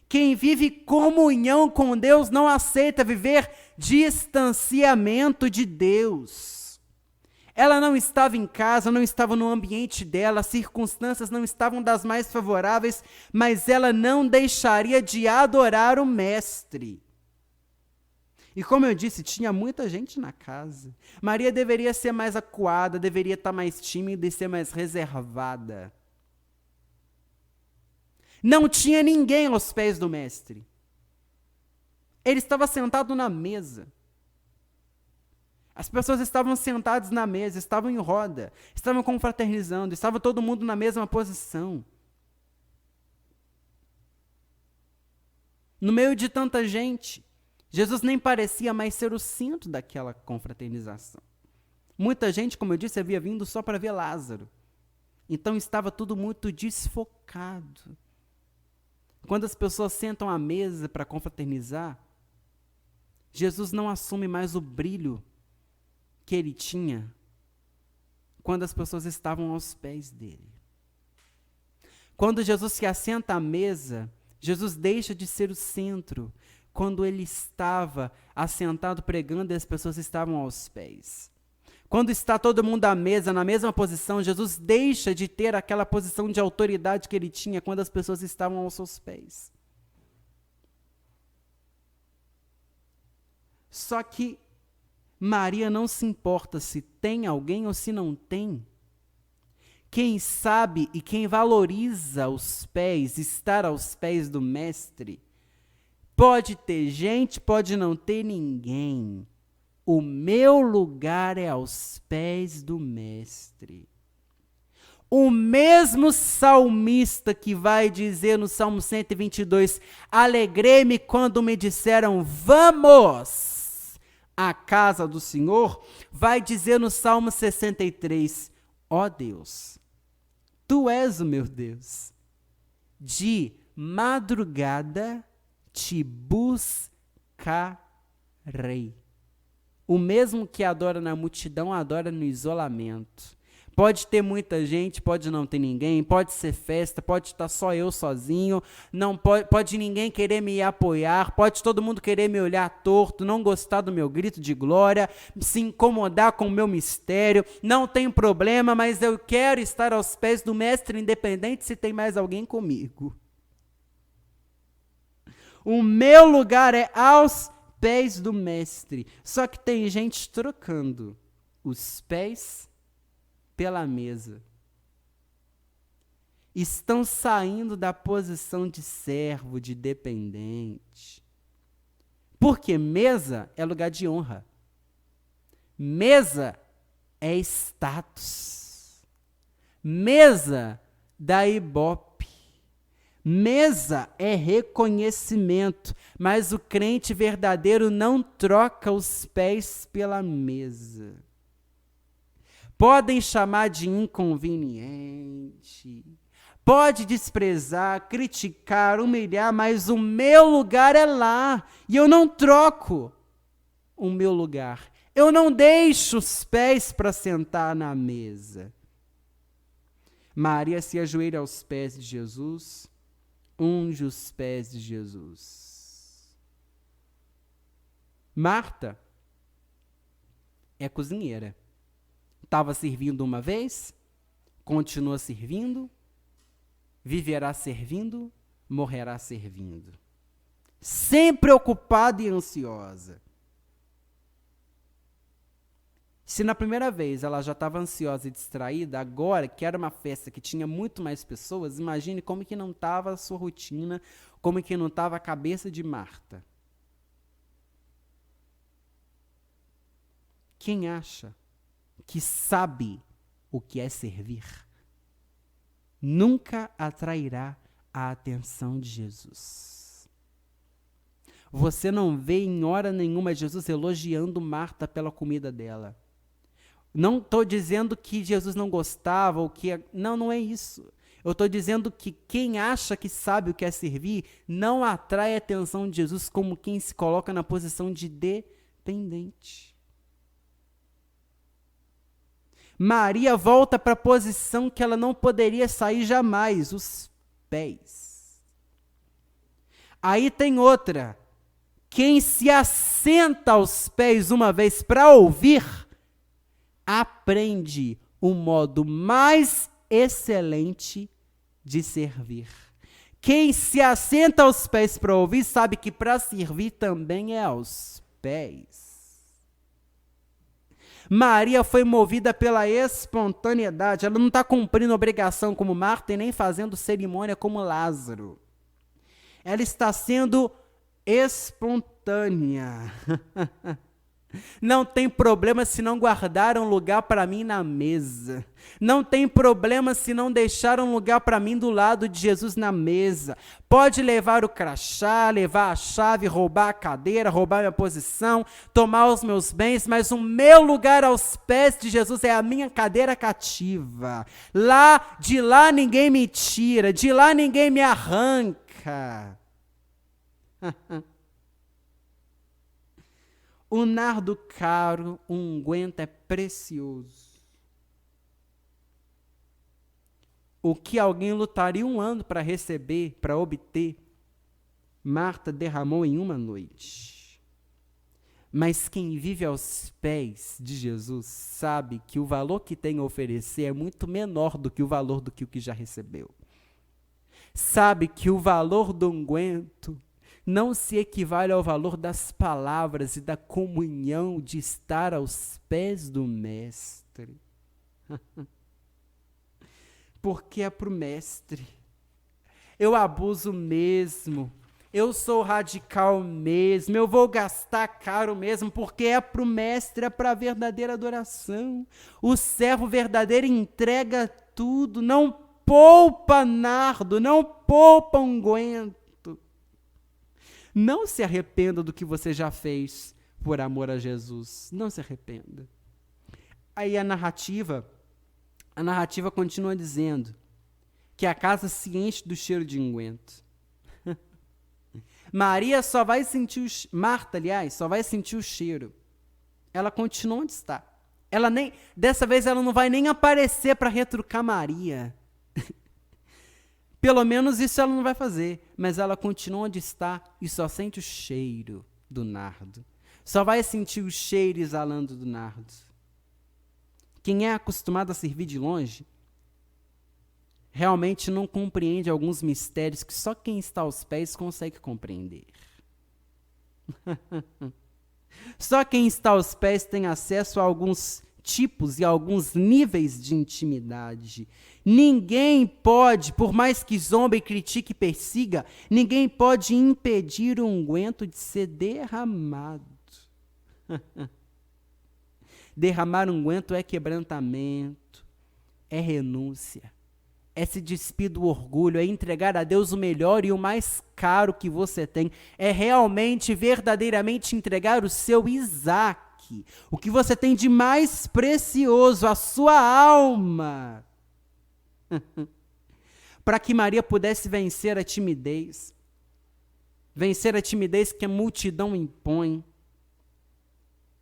Quem vive comunhão com Deus não aceita viver distanciamento de Deus. Ela não estava em casa, não estava no ambiente dela, as circunstâncias não estavam das mais favoráveis, mas ela não deixaria de adorar o Mestre. E como eu disse, tinha muita gente na casa. Maria deveria ser mais acuada, deveria estar mais tímida e ser mais reservada. Não tinha ninguém aos pés do mestre. Ele estava sentado na mesa. As pessoas estavam sentadas na mesa, estavam em roda, estavam confraternizando, estava todo mundo na mesma posição. No meio de tanta gente, Jesus nem parecia mais ser o centro daquela confraternização. Muita gente, como eu disse, havia vindo só para ver Lázaro. Então estava tudo muito desfocado. Quando as pessoas sentam à mesa para confraternizar, Jesus não assume mais o brilho que ele tinha quando as pessoas estavam aos pés dele. Quando Jesus se assenta à mesa, Jesus deixa de ser o centro. Quando ele estava assentado pregando e as pessoas estavam aos pés. Quando está todo mundo à mesa, na mesma posição, Jesus deixa de ter aquela posição de autoridade que ele tinha quando as pessoas estavam aos seus pés. Só que Maria não se importa se tem alguém ou se não tem. Quem sabe e quem valoriza os pés, estar aos pés do Mestre, pode ter gente, pode não ter ninguém. O meu lugar é aos pés do Mestre. O mesmo salmista que vai dizer no Salmo 122, alegrei-me quando me disseram, vamos à casa do Senhor, vai dizer no Salmo 63, ó Deus, tu és o meu Deus, de madrugada te buscarei. O mesmo que adora na multidão, adora no isolamento. Pode ter muita gente, pode não ter ninguém, pode ser festa, pode estar só eu sozinho, não pode ninguém querer me apoiar, pode todo mundo querer me olhar torto, não gostar do meu grito de glória, se incomodar com o meu mistério, não tem problema, mas eu quero estar aos pés do Mestre, independente se tem mais alguém comigo. O meu lugar é aos pés do Mestre. Só que tem gente trocando os pés pela mesa. Estão saindo da posição de servo, de dependente. Porque mesa é lugar de honra. Mesa é status. Mesa dá ibope. Mesa é reconhecimento, mas o crente verdadeiro não troca os pés pela mesa. Podem chamar de inconveniente, pode desprezar, criticar, humilhar, mas o meu lugar é lá, e eu não troco o meu lugar. Eu não deixo os pés para sentar na mesa. Maria se ajoelha aos pés de Jesus, unge os pés de Jesus. Marta é cozinheira. Estava servindo uma vez, continua servindo, viverá servindo, morrerá servindo. Sempre ocupada e ansiosa. Se na primeira vez ela já estava ansiosa e distraída, agora que era uma festa que tinha muito mais pessoas, imagine como que não estava a sua rotina, como que não estava a cabeça de Marta. Quem acha que sabe o que é servir, nunca atrairá a atenção de Jesus. Você não vê em hora nenhuma Jesus elogiando Marta pela comida dela. Não estou dizendo que Jesus não gostava, ou que... Não é isso. Eu estou dizendo que quem acha que sabe o que é servir, não atrai a atenção de Jesus como quem se coloca na posição de dependente. Maria volta para a posição que ela não poderia sair jamais, os pés. Aí tem outra. Quem se assenta aos pés uma vez para ouvir, aprende o modo mais excelente de servir. Quem se assenta aos pés para ouvir, sabe que para servir também é aos pés. Maria foi movida pela espontaneidade. Ela não está cumprindo obrigação como Marta e nem fazendo cerimônia como Lázaro. Ela está sendo espontânea. Não tem problema se não guardaram lugar para mim na mesa. Não tem problema se não deixaram lugar para mim do lado de Jesus na mesa. Pode levar o crachá, levar a chave, roubar a cadeira, roubar minha posição, tomar os meus bens, mas o meu lugar aos pés de Jesus é a minha cadeira cativa. De lá ninguém me tira, de lá ninguém me arranca. O nardo caro, o unguento é precioso. o que alguém lutaria 1 ano para receber, para obter, Marta derramou em 1 noite. Mas quem vive aos pés de Jesus sabe que o valor que tem a oferecer é muito menor do que o valor do que o que já recebeu. Sabe que o valor do unguento não se equivale ao valor das palavras e da comunhão de estar aos pés do Mestre. Porque é para o Mestre. Eu abuso mesmo. Eu sou radical mesmo, eu vou gastar caro mesmo, porque é para o Mestre, é para a verdadeira adoração. O servo verdadeiro entrega tudo, não poupa nardo, não poupa unguento. Não se arrependa do que você já fez por amor a Jesus, não se arrependa. Aí a narrativa continua dizendo que a casa se enche do cheiro de unguento. Maria só vai sentir Marta, aliás, só vai sentir o cheiro. Ela continua onde está. Dessa vez ela não vai nem aparecer para retrucar Maria. Pelo menos isso ela não vai fazer. Mas ela continua onde está e só sente o cheiro do nardo. Só vai sentir o cheiro exalando do nardo. Quem é acostumado a servir de longe realmente não compreende alguns mistérios que só quem está aos pés consegue compreender. Só quem está aos pés tem acesso a alguns tipos e a alguns níveis de intimidade. Ninguém pode, por mais que zombe, critique e persiga, ninguém pode impedir o unguento de ser derramado. Derramar unguento é quebrantamento, é renúncia. É se despir do orgulho, é entregar a Deus o melhor e o mais caro que você tem. É realmente, verdadeiramente entregar o seu Isaac, o que você tem de mais precioso, a sua alma. Para que Maria pudesse vencer a timidez que a multidão impõe,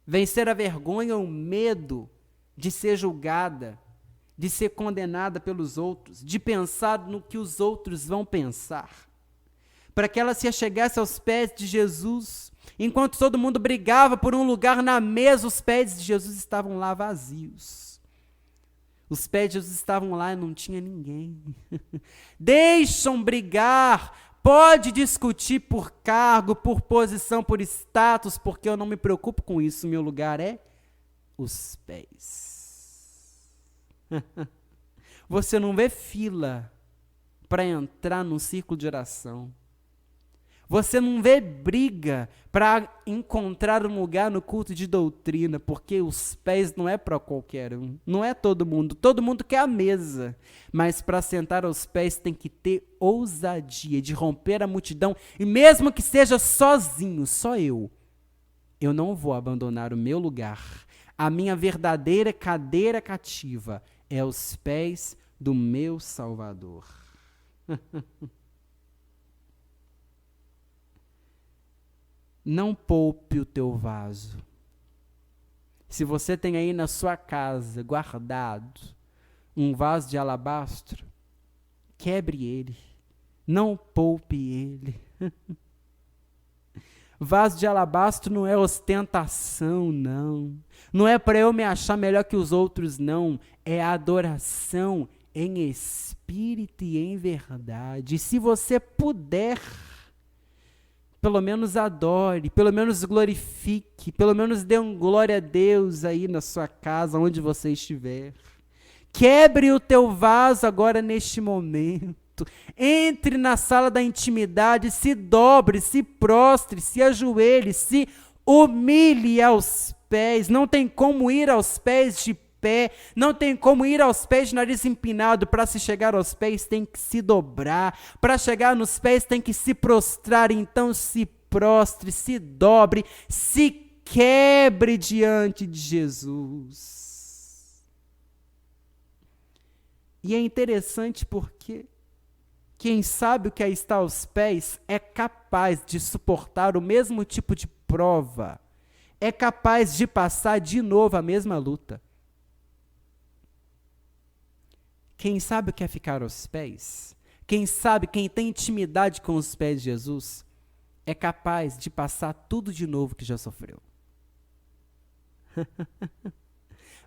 vencer a vergonha, o medo de ser julgada, de ser condenada pelos outros, de pensar no que os outros vão pensar, para que ela se achegasse aos pés de Jesus, enquanto todo mundo brigava por um lugar na mesa, os pés de Jesus estavam lá vazios. Os pés de Jesus estavam lá e não tinha ninguém. Deixam brigar, pode discutir por cargo, por posição, por status, porque eu não me preocupo com isso, meu lugar é os pés. Você não vê fila para entrar num círculo de oração. Você não vê briga para encontrar um lugar no culto de doutrina, porque os pés não é para qualquer um. Não é todo mundo quer a mesa. Mas para sentar aos pés tem que ter ousadia de romper a multidão. E mesmo que seja sozinho, só eu não vou abandonar o meu lugar. A minha verdadeira cadeira cativa é aos pés do meu Salvador. Não poupe o teu vaso. Se você tem aí na sua casa guardado um vaso de alabastro, quebre ele. Não poupe ele. Vaso de alabastro não é ostentação, não. Não é para eu me achar melhor que os outros, não. É adoração em espírito e em verdade. E se você puder, pelo menos adore, pelo menos glorifique, pelo menos dê um glória a Deus aí na sua casa, onde você estiver. Quebre o teu vaso agora neste momento. Entre na sala da intimidade, se dobre, se prostre, se ajoelhe, se humilhe aos pés. Não tem como ir aos pés de pé, não tem como ir aos pés de nariz empinado. Para se chegar aos pés tem que se dobrar, para chegar nos pés tem que se prostrar. Então se prostre, se dobre, se quebre diante de Jesus. E é interessante porque quem sabe o que está aos pés é capaz de suportar o mesmo tipo de prova, é capaz de passar de novo a mesma luta. Quem sabe quer ficar aos pés? Quem sabe, quem tem intimidade com os pés de Jesus, é capaz de passar tudo de novo que já sofreu.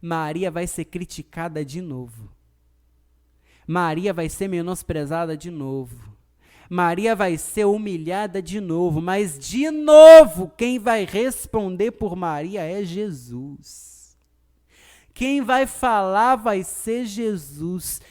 Maria vai ser criticada de novo. Maria vai ser menosprezada de novo. Maria vai ser humilhada de novo. Mas, de novo, quem vai responder por Maria é Jesus. Quem vai falar vai ser Jesus.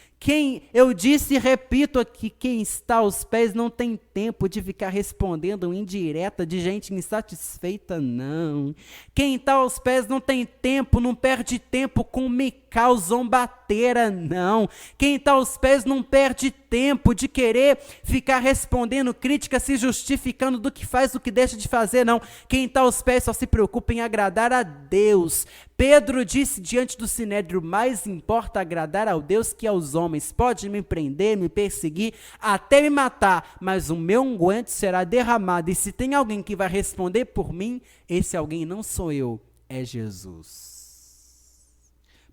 Eu disse e repito aqui, quem está aos pés não tem tempo de ficar respondendo indireta de gente insatisfeita, não. Quem está aos pés não tem tempo, não perde tempo com Mical zombateira, não. Quem está aos pés não perde tempo de querer ficar respondendo crítica, se justificando do que faz, do que deixa de fazer, não. Quem está aos pés só se preocupa em agradar a Deus. Pedro disse diante do Sinédrio, mais importa agradar ao Deus que aos homens. Pode me prender, me perseguir, até me matar, mas o meu unguento será derramado. E se tem alguém que vai responder por mim, esse alguém não sou eu, é Jesus.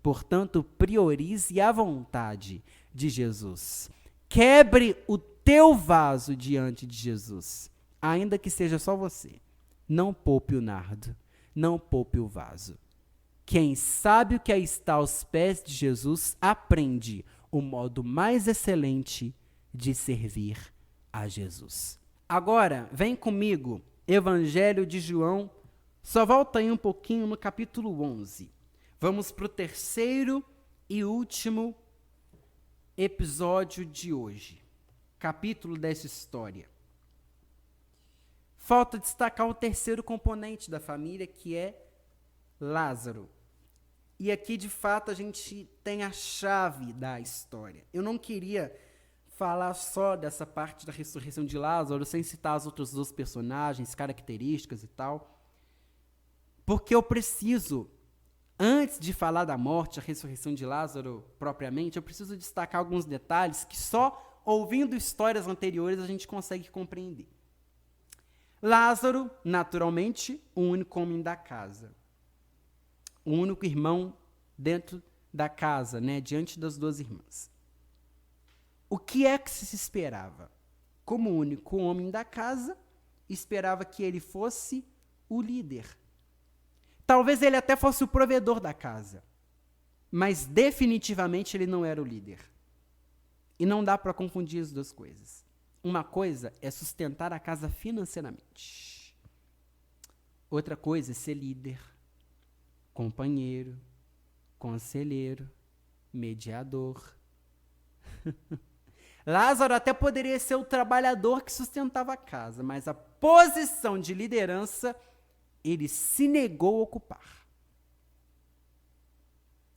Portanto, priorize a vontade de Jesus. Quebre o teu vaso diante de Jesus, ainda que seja só você. Não poupe o nardo, não poupe o vaso. Quem sabe o que está aos pés de Jesus, aprende o modo mais excelente de servir a Jesus. Agora, vem comigo, Evangelho de João, só volta aí um pouquinho no capítulo 11. Vamos para o terceiro e último episódio de hoje, capítulo dessa história. Falta destacar o terceiro componente da família, que é Lázaro. E aqui, de fato, a gente tem a chave da história. Eu não queria falar só dessa parte da ressurreição de Lázaro, sem citar os outros dois personagens, características e tal, porque eu preciso, antes de falar da morte, a ressurreição de Lázaro propriamente, eu preciso destacar alguns detalhes que só ouvindo histórias anteriores a gente consegue compreender. Lázaro, naturalmente, o único homem da casa. O único irmão dentro da casa, diante das duas irmãs. O que é que se esperava? Como único homem da casa, esperava que ele fosse o líder. Talvez ele até fosse o provedor da casa, mas definitivamente ele não era o líder. E não dá para confundir as duas coisas. Uma coisa é sustentar a casa financeiramente. Outra coisa é ser líder, companheiro, conselheiro, mediador. Lázaro até poderia ser o trabalhador que sustentava a casa, mas a posição de liderança ele se negou a ocupar.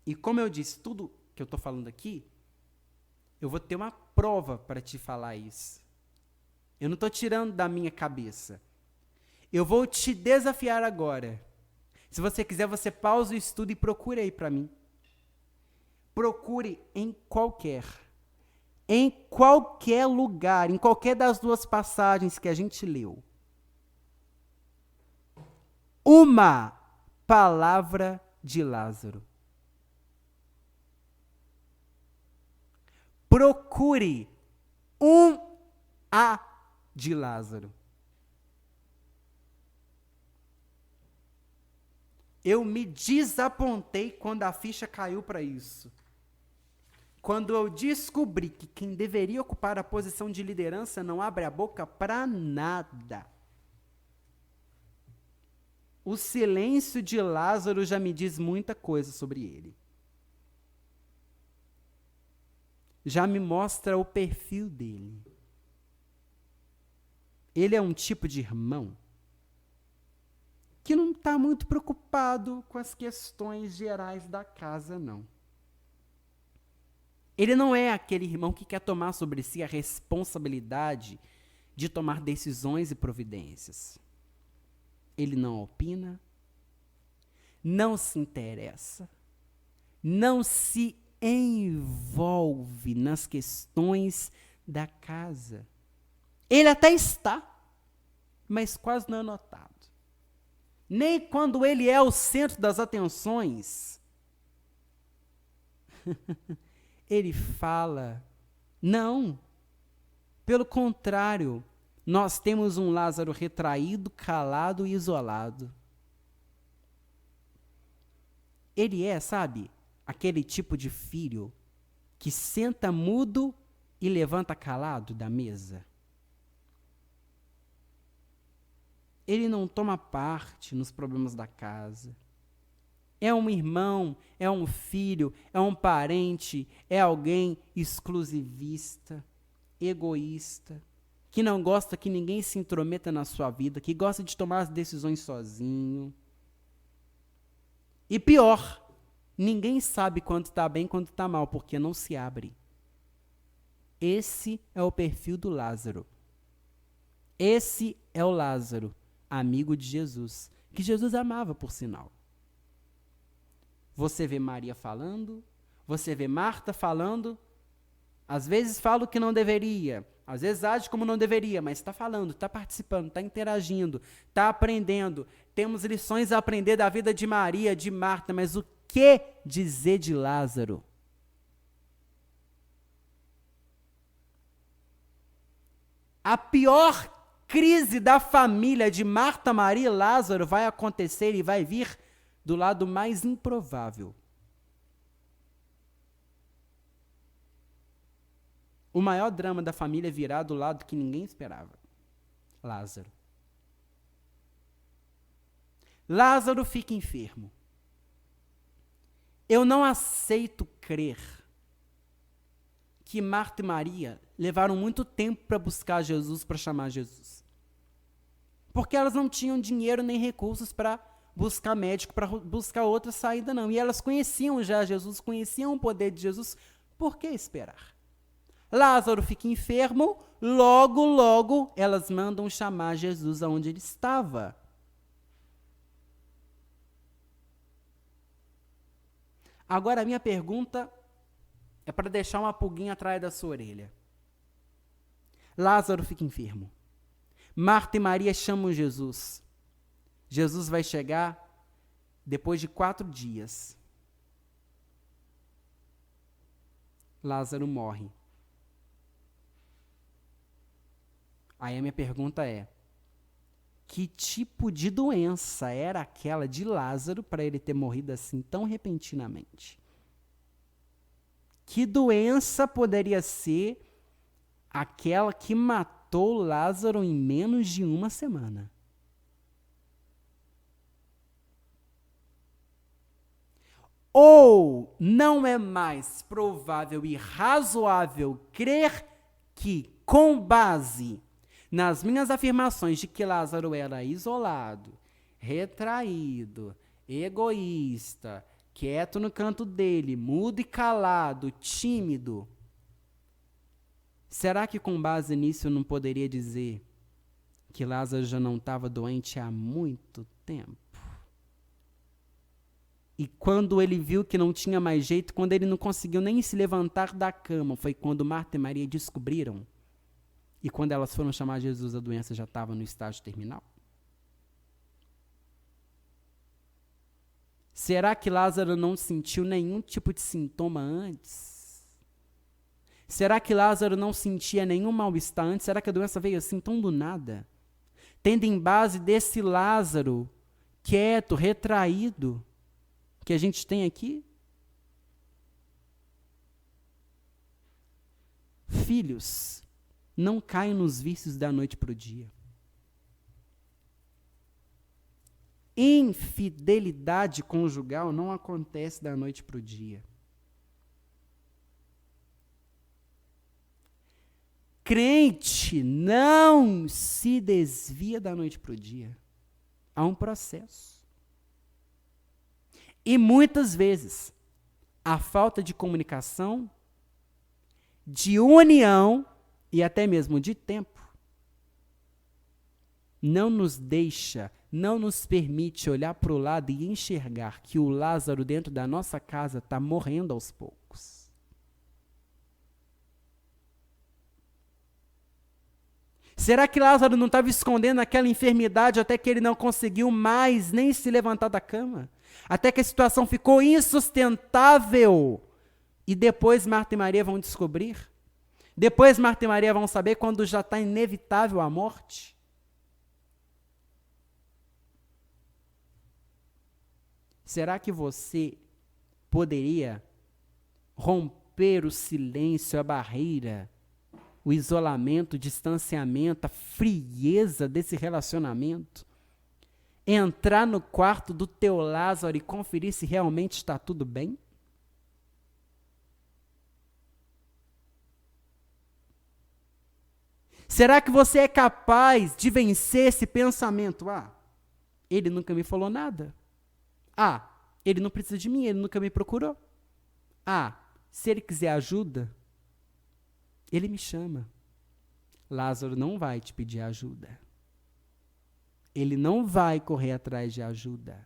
E como eu disse, tudo que eu estou falando aqui, eu vou ter uma prova para te falar isso. Eu não estou tirando da minha cabeça. Eu vou te desafiar agora. Se você quiser, você pausa o estudo e procure aí para mim. Procure em qualquer lugar, em qualquer das duas passagens que a gente leu, uma palavra de Lázaro. Procure um A de Lázaro. Eu me desapontei quando a ficha caiu para isso. Quando eu descobri que quem deveria ocupar a posição de liderança não abre a boca para nada. O silêncio de Lázaro já me diz muita coisa sobre ele. Já me mostra o perfil dele. Ele é um tipo de irmão que não está muito preocupado com as questões gerais da casa, não. Ele não é aquele irmão que quer tomar sobre si a responsabilidade de tomar decisões e providências. Ele não opina, não se interessa, não se envolve nas questões da casa. Ele até está, mas quase não é notado. Nem quando ele é o centro das atenções, ele fala, não. Pelo contrário, nós temos um Lázaro retraído, calado e isolado. Ele é, sabe, aquele tipo de filho que senta mudo e levanta calado da mesa. Ele não toma parte nos problemas da casa. É um irmão, é um filho, é um parente, é alguém exclusivista, egoísta, que não gosta que ninguém se intrometa na sua vida, que gosta de tomar as decisões sozinho. E pior, ninguém sabe quando está bem e quando está mal, porque não se abre. Esse é o perfil do Lázaro. Esse é o Lázaro, amigo de Jesus, que Jesus amava, por sinal. Você vê Maria falando, você vê Marta falando, às vezes fala o que não deveria, às vezes age como não deveria, mas está falando, está participando, está interagindo, está aprendendo. Temos lições a aprender da vida de Maria, de Marta, mas o que dizer de Lázaro? A pior crise da família de Marta, Maria e Lázaro vai acontecer e vai vir do lado mais improvável. O maior drama da família virá do lado que ninguém esperava. Lázaro. Lázaro fica enfermo. Eu não aceito crer que Marta e Maria levaram muito tempo para buscar Jesus, para chamar Jesus. Porque elas não tinham dinheiro nem recursos para buscar médico, para buscar outra saída, não. E elas conheciam já Jesus, conheciam o poder de Jesus. Por que esperar? Lázaro fica enfermo, logo elas mandam chamar Jesus aonde ele estava. Agora a minha pergunta é para deixar uma pulguinha atrás da sua orelha. Lázaro fica enfermo. Marta e Maria chamam Jesus. Jesus vai chegar depois de 4 dias. Lázaro morre. Aí a minha pergunta é: que tipo de doença era aquela de Lázaro para ele ter morrido assim tão repentinamente? Que doença poderia ser aquela que matou Lázaro em menos de 1 semana? Ou não é mais provável e razoável crer que, com base nas minhas afirmações de que Lázaro era isolado, retraído, egoísta, quieto no canto dele, mudo e calado, tímido, será que com base nisso eu não poderia dizer que Lázaro já não estava doente há muito tempo? E quando ele viu que não tinha mais jeito, quando ele não conseguiu nem se levantar da cama, foi quando Marta e Maria descobriram. E quando elas foram chamar Jesus, a doença já estava no estágio terminal? Será que Lázaro não sentiu nenhum tipo de sintoma antes? Será que Lázaro não sentia nenhum mal-estar antes? Será que a doença veio assim tão do nada? Tendo em base desse Lázaro quieto, retraído, que a gente tem aqui? Filhos, não caem nos vícios da noite para o dia. Infidelidade conjugal não acontece da noite para o dia. Crente não se desvia da noite para o dia. Há um processo. E muitas vezes, a falta de comunicação, de união e até mesmo de tempo, não nos deixa, não nos permite olhar para o lado e enxergar que o Lázaro dentro da nossa casa está morrendo aos poucos. Será que Lázaro não estava escondendo aquela enfermidade até que ele não conseguiu mais nem se levantar da cama? Até que a situação ficou insustentável E depois Marta e Maria vão descobrir? Depois Marta e Maria vão saber quando já está inevitável a morte? Será que você poderia romper o silêncio, a barreira, o isolamento, o distanciamento, a frieza desse relacionamento? Entrar no quarto do teu Lázaro e conferir se realmente está tudo bem? Será que você é capaz de vencer esse pensamento? Ele nunca me falou nada. Ele não precisa de mim, ele nunca me procurou. Se ele quiser ajuda, ele me chama. Lázaro não vai te pedir ajuda. Ele não vai correr atrás de ajuda.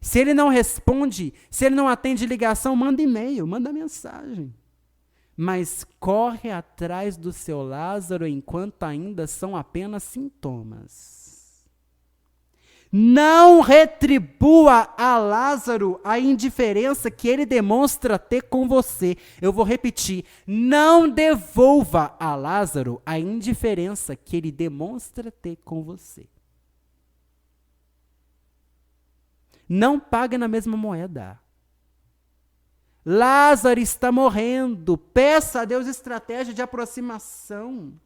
Se ele não responde, se ele não atende ligação, manda e-mail, manda mensagem. Mas corre atrás do seu Lázaro enquanto ainda são apenas sintomas. Não retribua a Lázaro a indiferença que ele demonstra ter com você. Eu vou repetir, não devolva a Lázaro a indiferença que ele demonstra ter com você. Não pague na mesma moeda. Lázaro está morrendo. Peça a Deus estratégia de aproximação.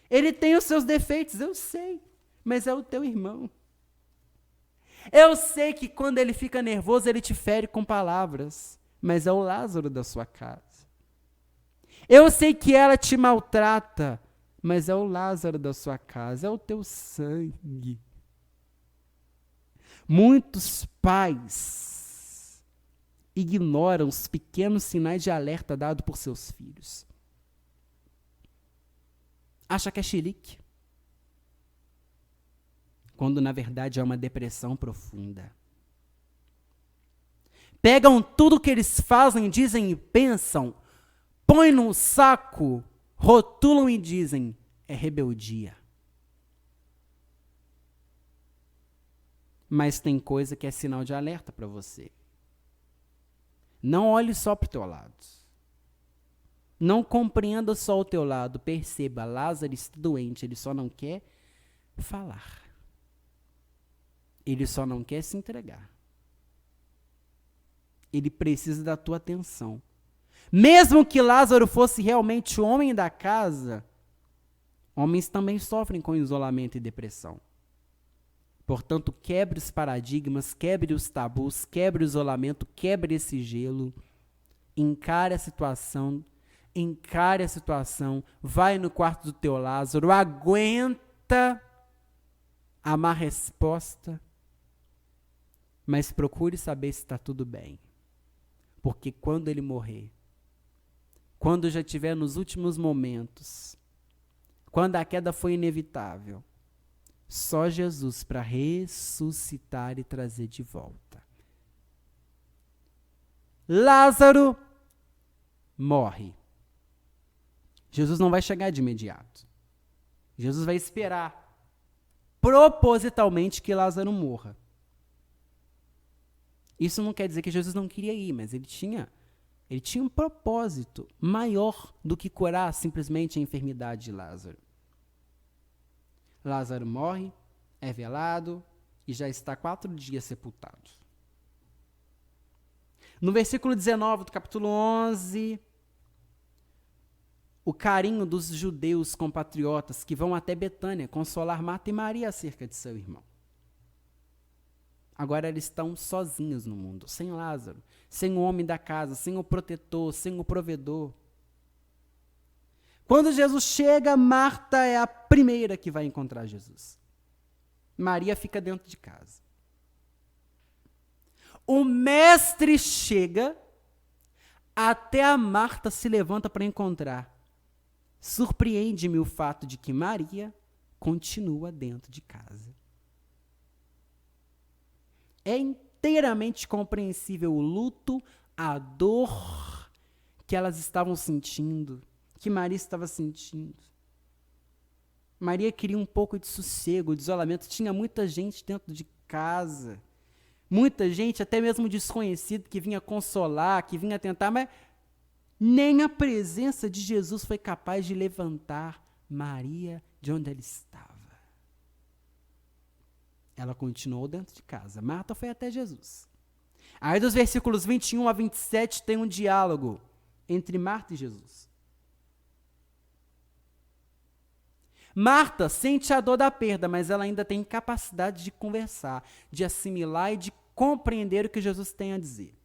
Ele tem os seus defeitos, eu sei, mas é o teu irmão. Eu sei que quando ele fica nervoso, ele te fere com palavras, mas é o Lázaro da sua casa. Eu sei que ela te maltrata, mas é o Lázaro da sua casa, é o teu sangue. Muitos pais ignoram os pequenos sinais de alerta dados por seus filhos. Acha que é chilique, quando na verdade é uma depressão profunda. Pegam tudo que eles fazem, dizem e pensam, põem num saco, rotulam e dizem, é rebeldia. Mas tem coisa que é sinal de alerta para você. Não olhe só para o teu lado. Não compreenda só o teu lado. Perceba, Lázaro está doente, ele só não quer falar. Ele só não quer se entregar. Ele precisa da tua atenção. Mesmo que Lázaro fosse realmente o homem da casa, homens também sofrem com isolamento e depressão. Portanto, quebre os paradigmas, quebre os tabus, quebre o isolamento, quebre esse gelo, encare a situação, vai no quarto do teu Lázaro, aguenta a má resposta, mas procure saber se está tudo bem. Porque quando ele morrer, quando já estiver nos últimos momentos, quando a queda foi inevitável, só Jesus para ressuscitar e trazer de volta. Lázaro morre. Jesus não vai chegar de imediato. Jesus vai esperar propositalmente que Lázaro morra. Isso não quer dizer que Jesus não queria ir, mas ele tinha um propósito maior do que curar simplesmente a enfermidade de Lázaro. Lázaro morre, é velado e já está 4 dias sepultado. No versículo 19 do capítulo 11, o carinho dos judeus compatriotas que vão até Betânia consolar Marta e Maria acerca de seu irmão. Agora eles estão sozinhos no mundo, sem Lázaro, sem o homem da casa, sem o protetor, sem o provedor. Quando Jesus chega, Marta é a primeira que vai encontrar Jesus. Maria fica dentro de casa. O mestre chega, até a Marta se levanta para encontrar. Surpreende-me o fato de que Maria continua dentro de casa. É inteiramente compreensível o luto, a dor que elas estavam sentindo, que Maria estava sentindo. Maria queria um pouco de sossego, de isolamento. Tinha muita gente dentro de casa. muita gente, até mesmo desconhecido, que vinha consolar, que vinha tentar, mas nem a presença de Jesus foi capaz de levantar Maria de onde ela estava. Ela continuou dentro de casa. Marta foi até Jesus. Aí dos versículos 21 a 27 tem um diálogo entre Marta e Jesus. Marta sente a dor da perda, mas ela ainda tem capacidade de conversar, de assimilar e de compreender o que Jesus tem a dizer.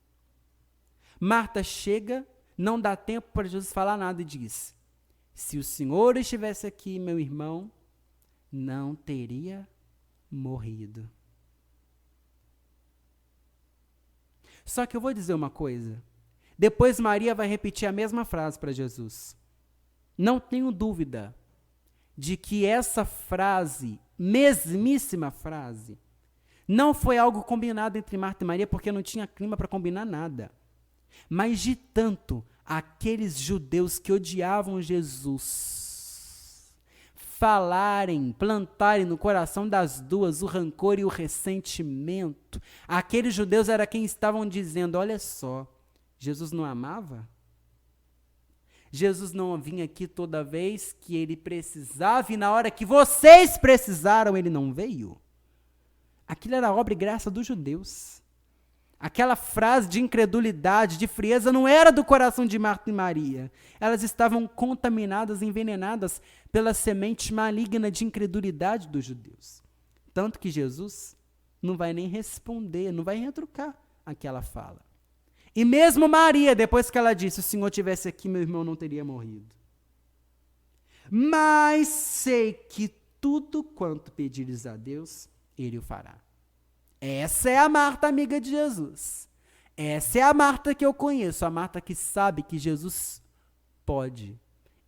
Marta chega, não dá tempo para Jesus falar nada e diz: se o Senhor estivesse aqui, meu irmão não teria morrido. Só que eu vou dizer uma coisa. Depois Maria vai repetir a mesma frase para Jesus. Não tenho dúvida de que essa frase, mesmíssima frase, não foi algo combinado entre Marta e Maria, porque não tinha clima para combinar nada. Mas de tanto aqueles judeus que odiavam Jesus falarem, plantarem no coração das duas o rancor e o ressentimento, aqueles judeus eram quem estavam dizendo: olha só, Jesus não amava? Jesus não vinha aqui toda vez que ele precisava e na hora que vocês precisaram ele não veio? Aquilo era obra e graça dos judeus. Aquela frase de incredulidade, de frieza, não era do coração de Marta e Maria. Elas estavam contaminadas, envenenadas pela semente maligna de incredulidade dos judeus. Tanto que Jesus não vai nem responder, não vai retrucar aquela fala. E mesmo Maria, depois que ela disse: se o Senhor estivesse aqui, meu irmão não teria morrido. Mas sei que tudo quanto pedires a Deus, Ele o fará. Essa é a Marta amiga de Jesus. Essa é a Marta que eu conheço, a Marta que sabe que Jesus pode.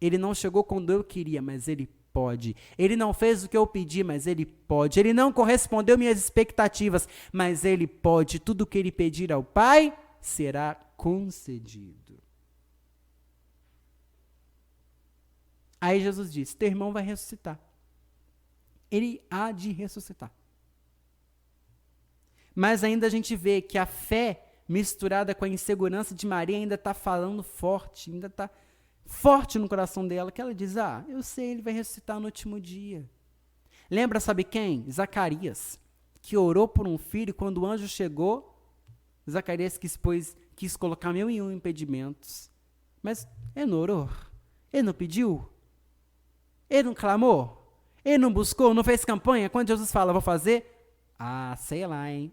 Ele não chegou quando eu queria, mas Ele pode. Ele não fez o que eu pedi, mas Ele pode. Ele não correspondeu minhas expectativas, mas Ele pode. Tudo que Ele pedir ao Pai será concedido. Aí Jesus disse: teu irmão vai ressuscitar. Ele há de ressuscitar. Mas ainda a gente vê que a fé misturada com a insegurança de Maria ainda está falando forte, ainda está forte no coração dela, que ela diz: eu sei, ele vai ressuscitar no último dia. Lembra, sabe quem? Zacarias, que orou por um filho, quando o anjo chegou, Zacarias quis colocar 1001 impedimentos. Mas ele não orou, ele não pediu, ele não clamou, ele não buscou, não fez campanha. Quando Jesus fala: vou fazer, sei lá, hein?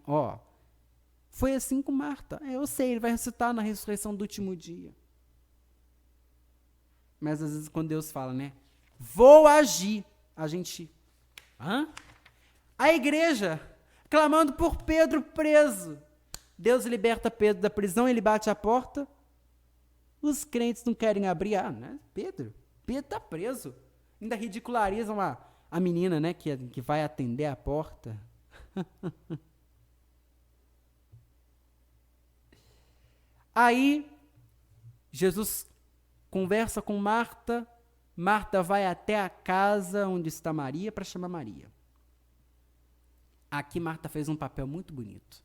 Foi assim com Marta. Eu sei, ele vai ressuscitar na ressurreição do último dia. Mas às vezes quando Deus fala, né? Vou agir. A gente... A igreja clamando por Pedro preso. Deus liberta Pedro da prisão, ele bate a porta. Os crentes não querem abrir. Né? Pedro está preso. Ainda ridicularizam a menina, né? Que vai atender a porta. Aí, Jesus conversa com Marta. Marta vai até a casa onde está Maria para chamar Maria. Aqui Marta fez um papel muito bonito.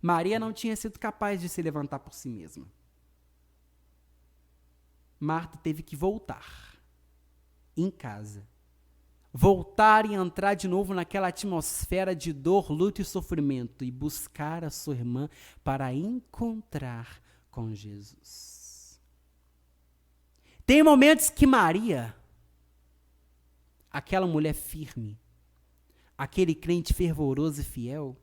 Maria não tinha sido capaz de se levantar por si mesma. Marta teve que voltar em casa. Voltar e entrar de novo naquela atmosfera de dor, luto e sofrimento e buscar a sua irmã para encontrar com Jesus. Tem momentos que Maria, aquela mulher firme, aquele crente fervoroso e fiel,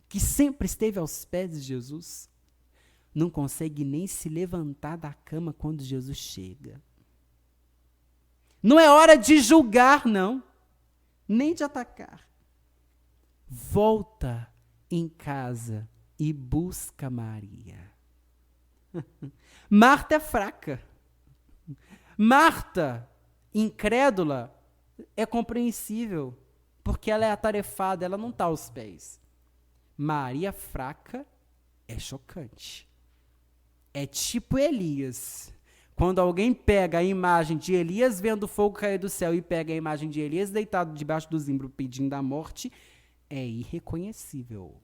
que sempre esteve aos pés de Jesus, não consegue nem se levantar da cama quando Jesus chega. Não é hora de julgar, não. Nem de atacar. Volta em casa e busca Maria. Marta é fraca. Marta, incrédula, é compreensível, porque ela é atarefada, ela não está aos pés. Maria fraca é chocante. É tipo Elias. Quando alguém pega a imagem de Elias vendo o fogo cair do céu e pega a imagem de Elias deitado debaixo do zimbro pedindo a morte, é irreconhecível.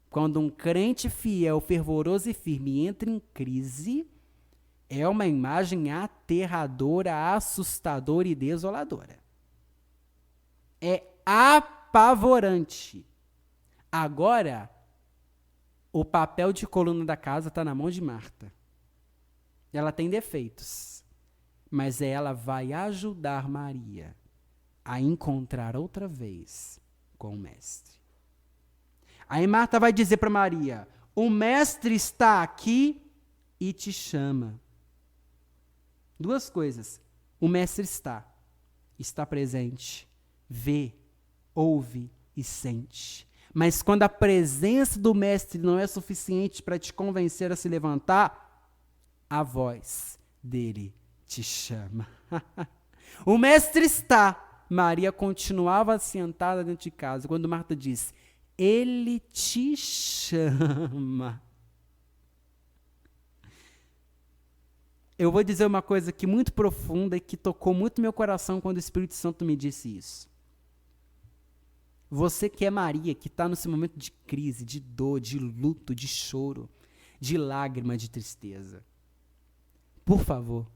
Quando um crente fiel, fervoroso e firme entra em crise, é uma imagem aterradora, assustadora e desoladora. É apavorante. Agora, o papel de coluna da casa está na mão de Marta. Ela tem defeitos, mas ela vai ajudar Maria a encontrar outra vez com o Mestre. Aí Marta vai dizer para Maria: o Mestre está aqui e te chama. Duas coisas. O Mestre está presente, vê, ouve e sente. Mas quando a presença do Mestre não é suficiente para te convencer a se levantar, a voz dele te chama. O Mestre está. Maria continuava sentada dentro de casa. Quando Marta diz, ele te chama. Eu vou dizer uma coisa aqui muito profunda e que tocou muito meu coração quando o Espírito Santo me disse isso. Você que é Maria, que está nesse momento de crise, de dor, de luto, de choro, de lágrima, de tristeza. Por favor,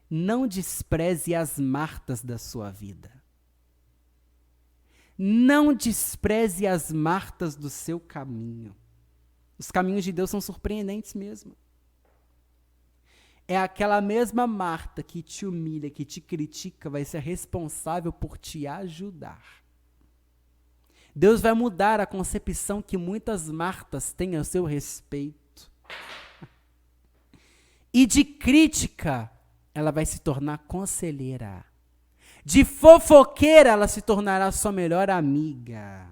não despreze as Martas da sua vida. Não despreze as Martas do seu caminho. Os caminhos de Deus são surpreendentes mesmo. É aquela mesma Marta que te humilha, que te critica, vai ser responsável por te ajudar. Deus vai mudar a concepção que muitas Martas têm a seu respeito. E de crítica, ela vai se tornar conselheira. De fofoqueira, ela se tornará sua melhor amiga.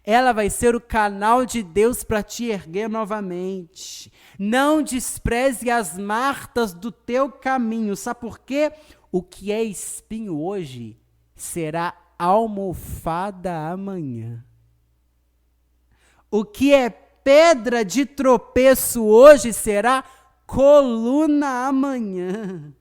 Ela vai ser o canal de Deus para te erguer novamente. Não despreze as Martas do teu caminho. Sabe por quê? O que é espinho hoje será almofada amanhã. O que é pedra de tropeço hoje será coluna amanhã.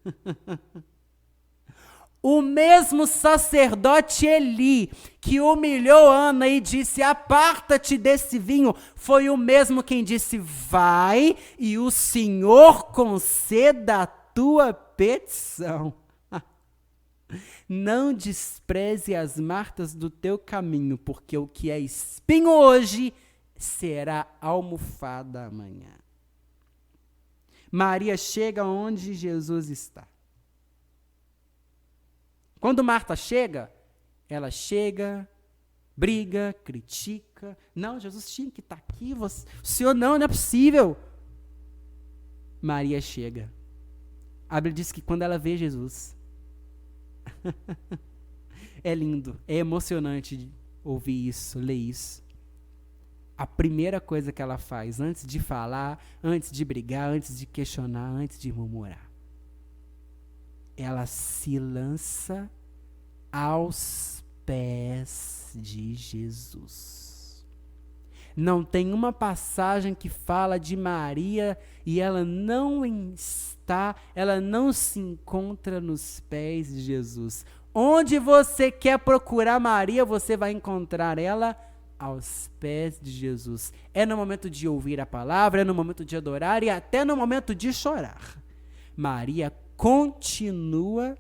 O mesmo sacerdote Eli, que humilhou Ana e disse, aparta-te desse vinho, foi o mesmo quem disse, vai e o Senhor conceda a tua petição. Não despreze as Martas do teu caminho, porque o que é espinho hoje será almofada amanhã. Maria chega onde Jesus está. Quando Marta chega, ela chega, briga, critica. Não, Jesus tinha que estar aqui. O Senhor não é possível. Maria chega. A Bíblia diz que quando ela vê Jesus, é lindo, é emocionante ouvir isso, ler isso. A primeira coisa que ela faz, antes de falar, antes de brigar, antes de questionar, antes de murmurar, ela se lança aos pés de Jesus. Não tem uma passagem que fala de Maria e ela não se encontra nos pés de Jesus. Onde você quer procurar Maria, você vai encontrar ela aos pés de Jesus. É no momento de ouvir a palavra, é no momento de adorar e até no momento de chorar. Maria continua,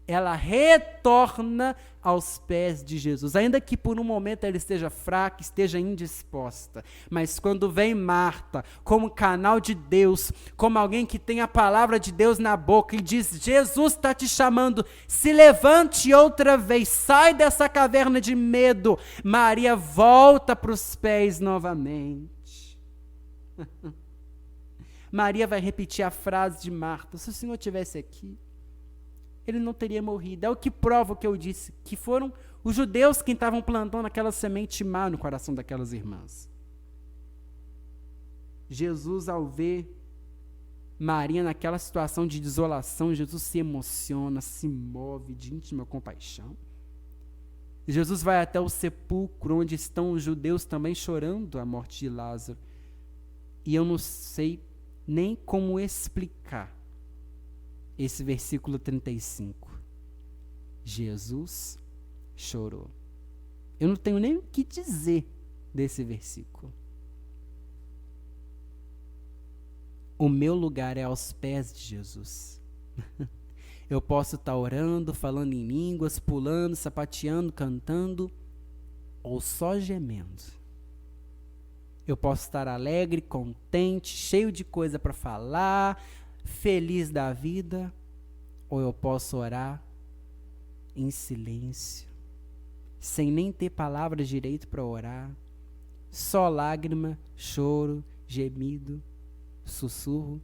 ela retorna aos pés de Jesus, ainda que por um momento ela esteja fraca, esteja indisposta, mas quando vem Marta, como canal de Deus, como alguém que tem a palavra de Deus na boca e diz, Jesus está te chamando, se levante outra vez, sai dessa caverna de medo, Maria volta para os pés novamente. Maria vai repetir a frase de Marta, se o Senhor estivesse aqui, ele não teria morrido. É o que prova o que eu disse, que foram os judeus que estavam plantando aquela semente má no coração daquelas irmãs. Jesus, ao ver Maria naquela situação de desolação, Jesus se emociona, se move de íntima compaixão. Jesus vai até o sepulcro, onde estão os judeus também chorando a morte de Lázaro. E eu não sei nem como explicar esse versículo 35. Jesus chorou. Eu não tenho nem o que dizer desse versículo. O meu lugar é aos pés de Jesus. Eu posso estar orando, falando em línguas, pulando, sapateando, cantando, ou só gemendo. Eu posso estar alegre, contente, cheio de coisa para falar, feliz da vida, ou eu posso orar em silêncio, sem nem ter palavras direito para orar, só lágrima, choro, gemido, sussurro.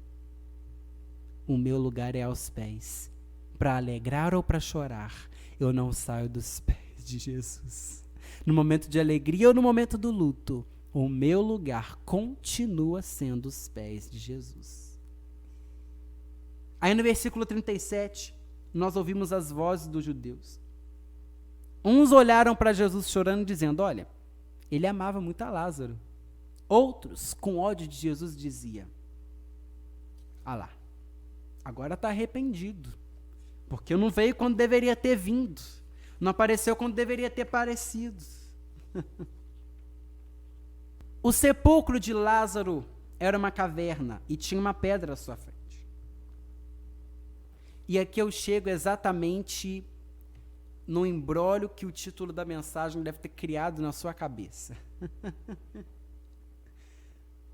O meu lugar é aos pés. Para alegrar ou para chorar, eu não saio dos pés de Jesus. No momento de alegria ou no momento do luto, o meu lugar continua sendo os pés de Jesus. Aí no versículo 37, nós ouvimos as vozes dos judeus. Uns olharam para Jesus chorando, dizendo: olha, ele amava muito a Lázaro. Outros, com ódio de Jesus, diziam: ah lá, agora está arrependido, porque não veio quando deveria ter vindo, não apareceu quando deveria ter aparecido. O sepulcro de Lázaro era uma caverna e tinha uma pedra à sua frente. E aqui eu chego exatamente no imbróglio que o título da mensagem deve ter criado na sua cabeça.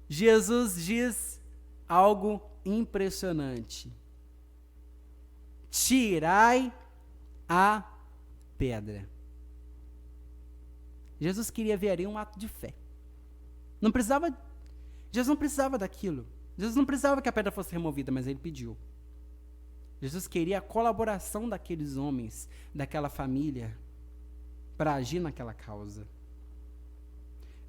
Jesus diz algo impressionante: tirai a pedra. Jesus queria ver ali um ato de fé. Jesus não precisava daquilo. Jesus não precisava que a pedra fosse removida, mas ele pediu. Jesus queria a colaboração daqueles homens, daquela família, para agir naquela causa.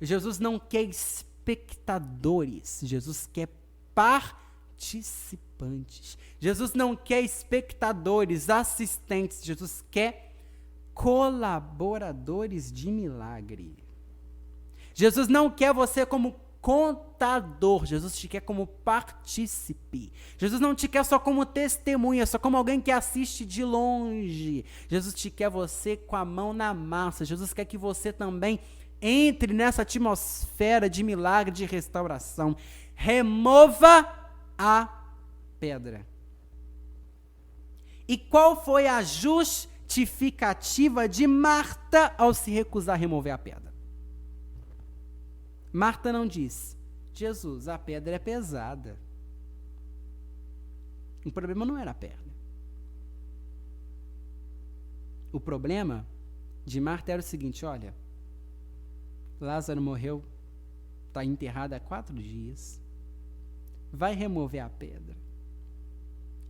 Jesus não quer espectadores, Jesus quer participantes. Jesus não quer espectadores, assistentes, Jesus quer colaboradores de milagre. Jesus não quer você como contador, Jesus te quer como partícipe. Jesus não te quer só como testemunha, só como alguém que assiste de longe. Jesus te quer você com a mão na massa. Jesus quer que você também entre nessa atmosfera de milagre, de restauração. Remova a pedra. E qual foi a justificativa de Marta ao se recusar a remover a pedra? Marta não disse: Jesus, a pedra é pesada. O problema não era a pedra. O problema de Marta era o seguinte: olha, Lázaro morreu, está enterrado há 4 dias, vai remover a pedra,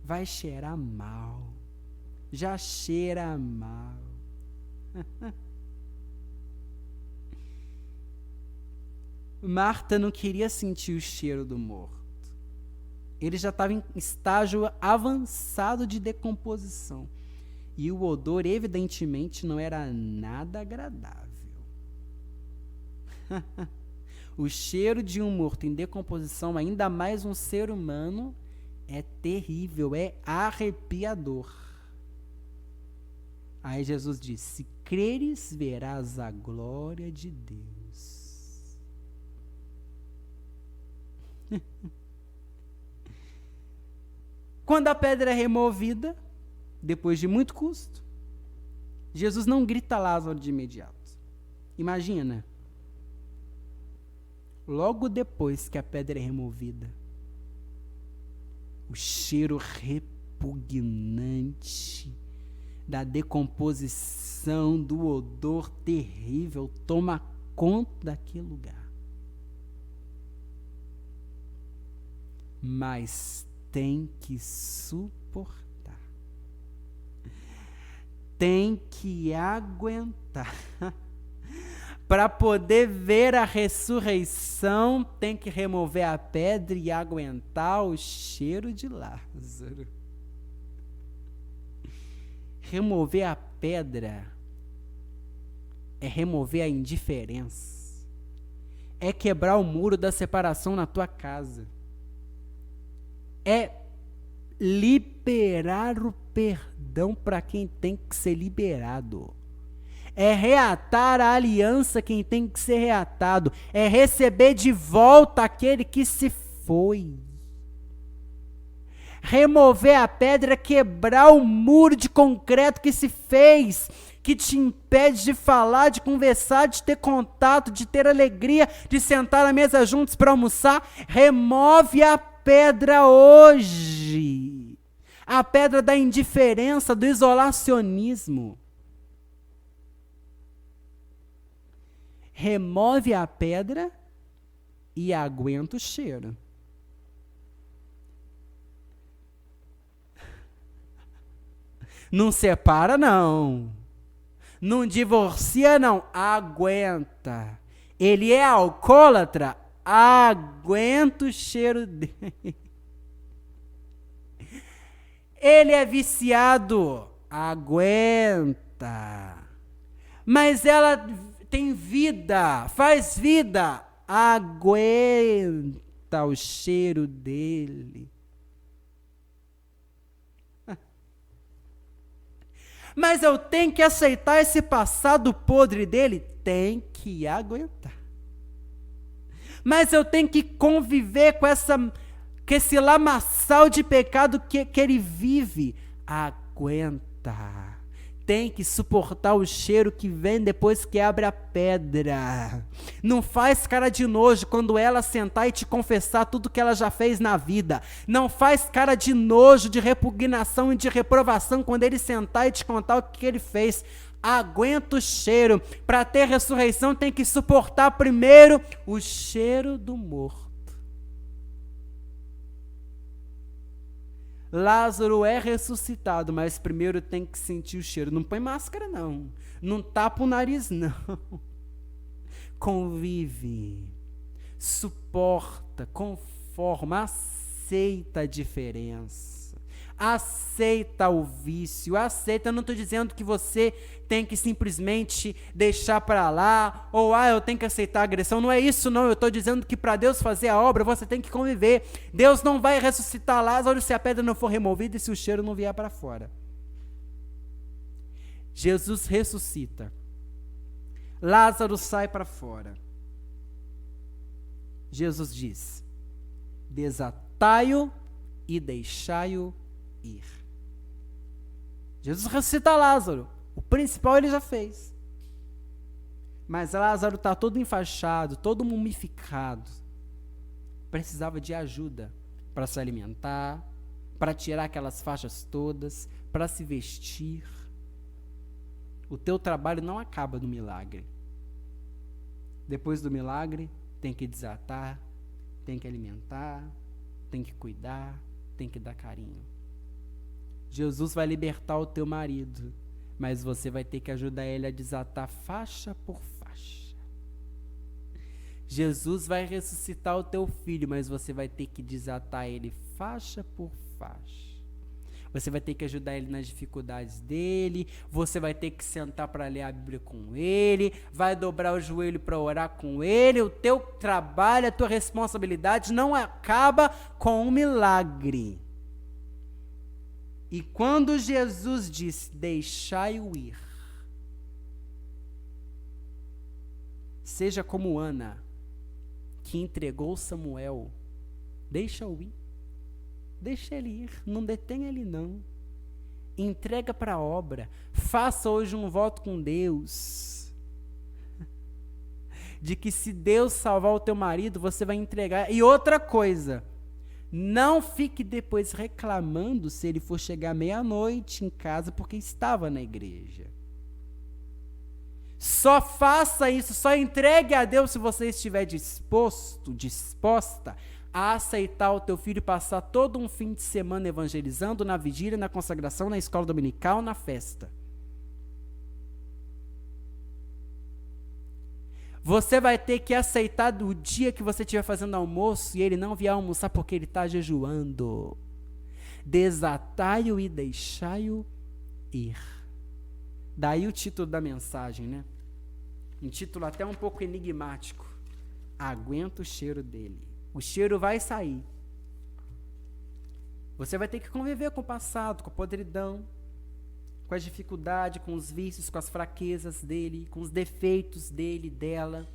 vai cheirar mal, já cheira mal. Marta não queria sentir o cheiro do morto. Ele já estava em estágio avançado de decomposição. E o odor, evidentemente, não era nada agradável. O cheiro de um morto em decomposição, ainda mais um ser humano, é terrível, é arrepiador. Aí Jesus disse: se creres, verás a glória de Deus. Quando a pedra é removida, depois de muito custo, Jesus não grita Lázaro de imediato. Imagina, logo depois que a pedra é removida, o cheiro repugnante da decomposição, do odor terrível toma conta daquele lugar. Mas tem que suportar, tem que aguentar. Para poder ver a ressurreição, tem que remover a pedra e aguentar o cheiro de Lázaro. Remover a pedra é remover a indiferença, é quebrar o muro da separação na tua casa. é liberar o perdão para quem tem que ser liberado. É reatar a aliança quem tem que ser reatado. É receber de volta aquele que se foi. Remover a pedra, quebrar o muro de concreto que se fez, que te impede de falar, de conversar, de ter contato, de ter alegria, de sentar à mesa juntos para almoçar. Remove a pedra hoje. A pedra da indiferença, do isolacionismo. Remove a pedra e aguenta o cheiro. Não separa, não. Não divorcia, não. Aguenta. Ele é alcoólatra? Aguenta o cheiro dele. Ele é viciado? Aguenta. Mas ela tem vida, faz vida, aguenta o cheiro dele. Mas eu tenho que aceitar esse passado podre dele? Tem que aguentar. Mas eu tenho que conviver com esse lamaçal de pecado que ele vive? Aguenta. Tem que suportar o cheiro que vem depois que abre a pedra. Não faz cara de nojo quando ela sentar e te confessar tudo que ela já fez na vida. Não faz cara de nojo, de repugnação e de reprovação quando ele sentar e te contar o que ele fez. Aguenta o cheiro. Para ter ressurreição tem que suportar primeiro o cheiro do morto. Lázaro é ressuscitado, mas primeiro tem que sentir o cheiro. Não põe máscara, não. Não tapa o nariz, não. Convive, suporta, conforma, aceita a diferença. Aceita o vício, aceita. Eu não estou dizendo que você tem que simplesmente deixar para lá, ou eu tenho que aceitar a agressão. Não é isso, não. Eu estou dizendo que para Deus fazer a obra, você tem que conviver. Deus não vai ressuscitar Lázaro se a pedra não for removida e se o cheiro não vier para fora. Jesus ressuscita. Lázaro sai para fora. Jesus diz: desatai-o e deixai-o ir. Jesus ressuscita Lázaro. O principal ele já fez. Mas Lázaro está todo enfaixado, todo mumificado. Precisava de ajuda para se alimentar, para tirar aquelas faixas todas, para se vestir. O teu trabalho não acaba no milagre. Depois do milagre, tem que desatar, tem que alimentar, tem que cuidar, tem que dar carinho. Jesus vai libertar o teu marido, mas você vai ter que ajudar ele a desatar faixa por faixa. Jesus vai ressuscitar o teu filho, mas você vai ter que desatar ele faixa por faixa. Você vai ter que ajudar ele nas dificuldades dele, você vai ter que sentar para ler a Bíblia com ele, vai dobrar o joelho para orar com ele. O teu trabalho, a tua responsabilidade não acaba com um milagre. E quando Jesus disse, deixai-o ir, seja como Ana, que entregou Samuel, deixa-o ir. Deixa ele ir, não detenha ele não. Entrega para a obra. Faça hoje um voto com Deus, de que se Deus salvar o teu marido, você vai entregar. E outra coisa, não fique depois reclamando se ele for chegar meia-noite em casa porque estava na igreja. Só faça isso, só entregue a Deus se você estiver disposta a aceitar o teu filho passar todo um fim de semana evangelizando, na vigília, na consagração, na escola dominical, na festa. Você vai ter que aceitar o dia que você estiver fazendo almoço e ele não vier almoçar porque ele está jejuando. Desatai-o e deixai-o ir. Daí o título da mensagem, né? Um título até um pouco enigmático. Aguenta o cheiro dele. O cheiro vai sair. Você vai ter que conviver com o passado, com a podridão, com as dificuldades, com os vícios, com as fraquezas dele, com os defeitos dele, dela.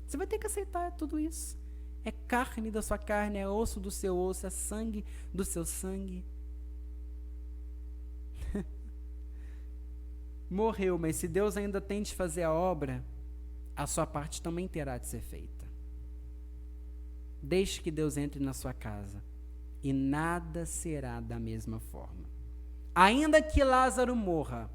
Você vai ter que aceitar tudo isso. É carne da sua carne, é osso do seu osso, é sangue do seu sangue. Morreu, mas se Deus ainda tem de fazer a obra, a sua parte também terá de ser feita. Deixe que Deus entre na sua casa e nada será da mesma forma. Ainda que Lázaro morra,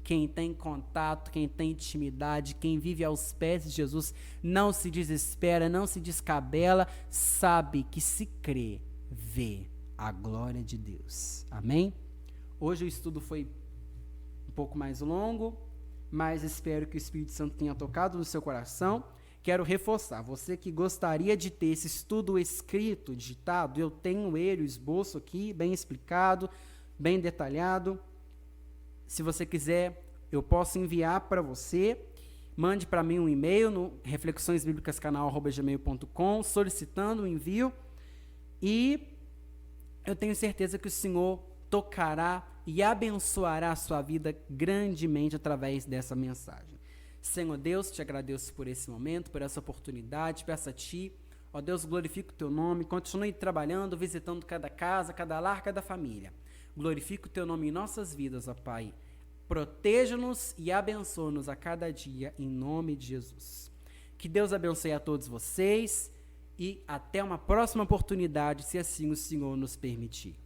quem tem contato, quem tem intimidade, quem vive aos pés de Jesus, não se desespera, não se descabela, sabe que se crê, vê a glória de Deus. Amém? Hoje o estudo foi um pouco mais longo, mas espero que o Espírito Santo tenha tocado no seu coração. Quero reforçar, você que gostaria de ter esse estudo escrito, digitado, eu tenho ele, o esboço aqui, bem explicado, bem detalhado. Se você quiser, eu posso enviar para você. Mande para mim um e-mail no reflexõesbiblicascanal@gmail.com solicitando o envio. E eu tenho certeza que o Senhor tocará e abençoará a sua vida grandemente através dessa mensagem. Senhor Deus, te agradeço por esse momento, por essa oportunidade, peço a Ti, ó Deus, glorifica o Teu nome, continue trabalhando, visitando cada casa, cada lar, cada família. Glorifica o Teu nome em nossas vidas, ó Pai. Proteja-nos e abençoa-nos a cada dia, em nome de Jesus. Que Deus abençoe a todos vocês e até uma próxima oportunidade, se assim o Senhor nos permitir.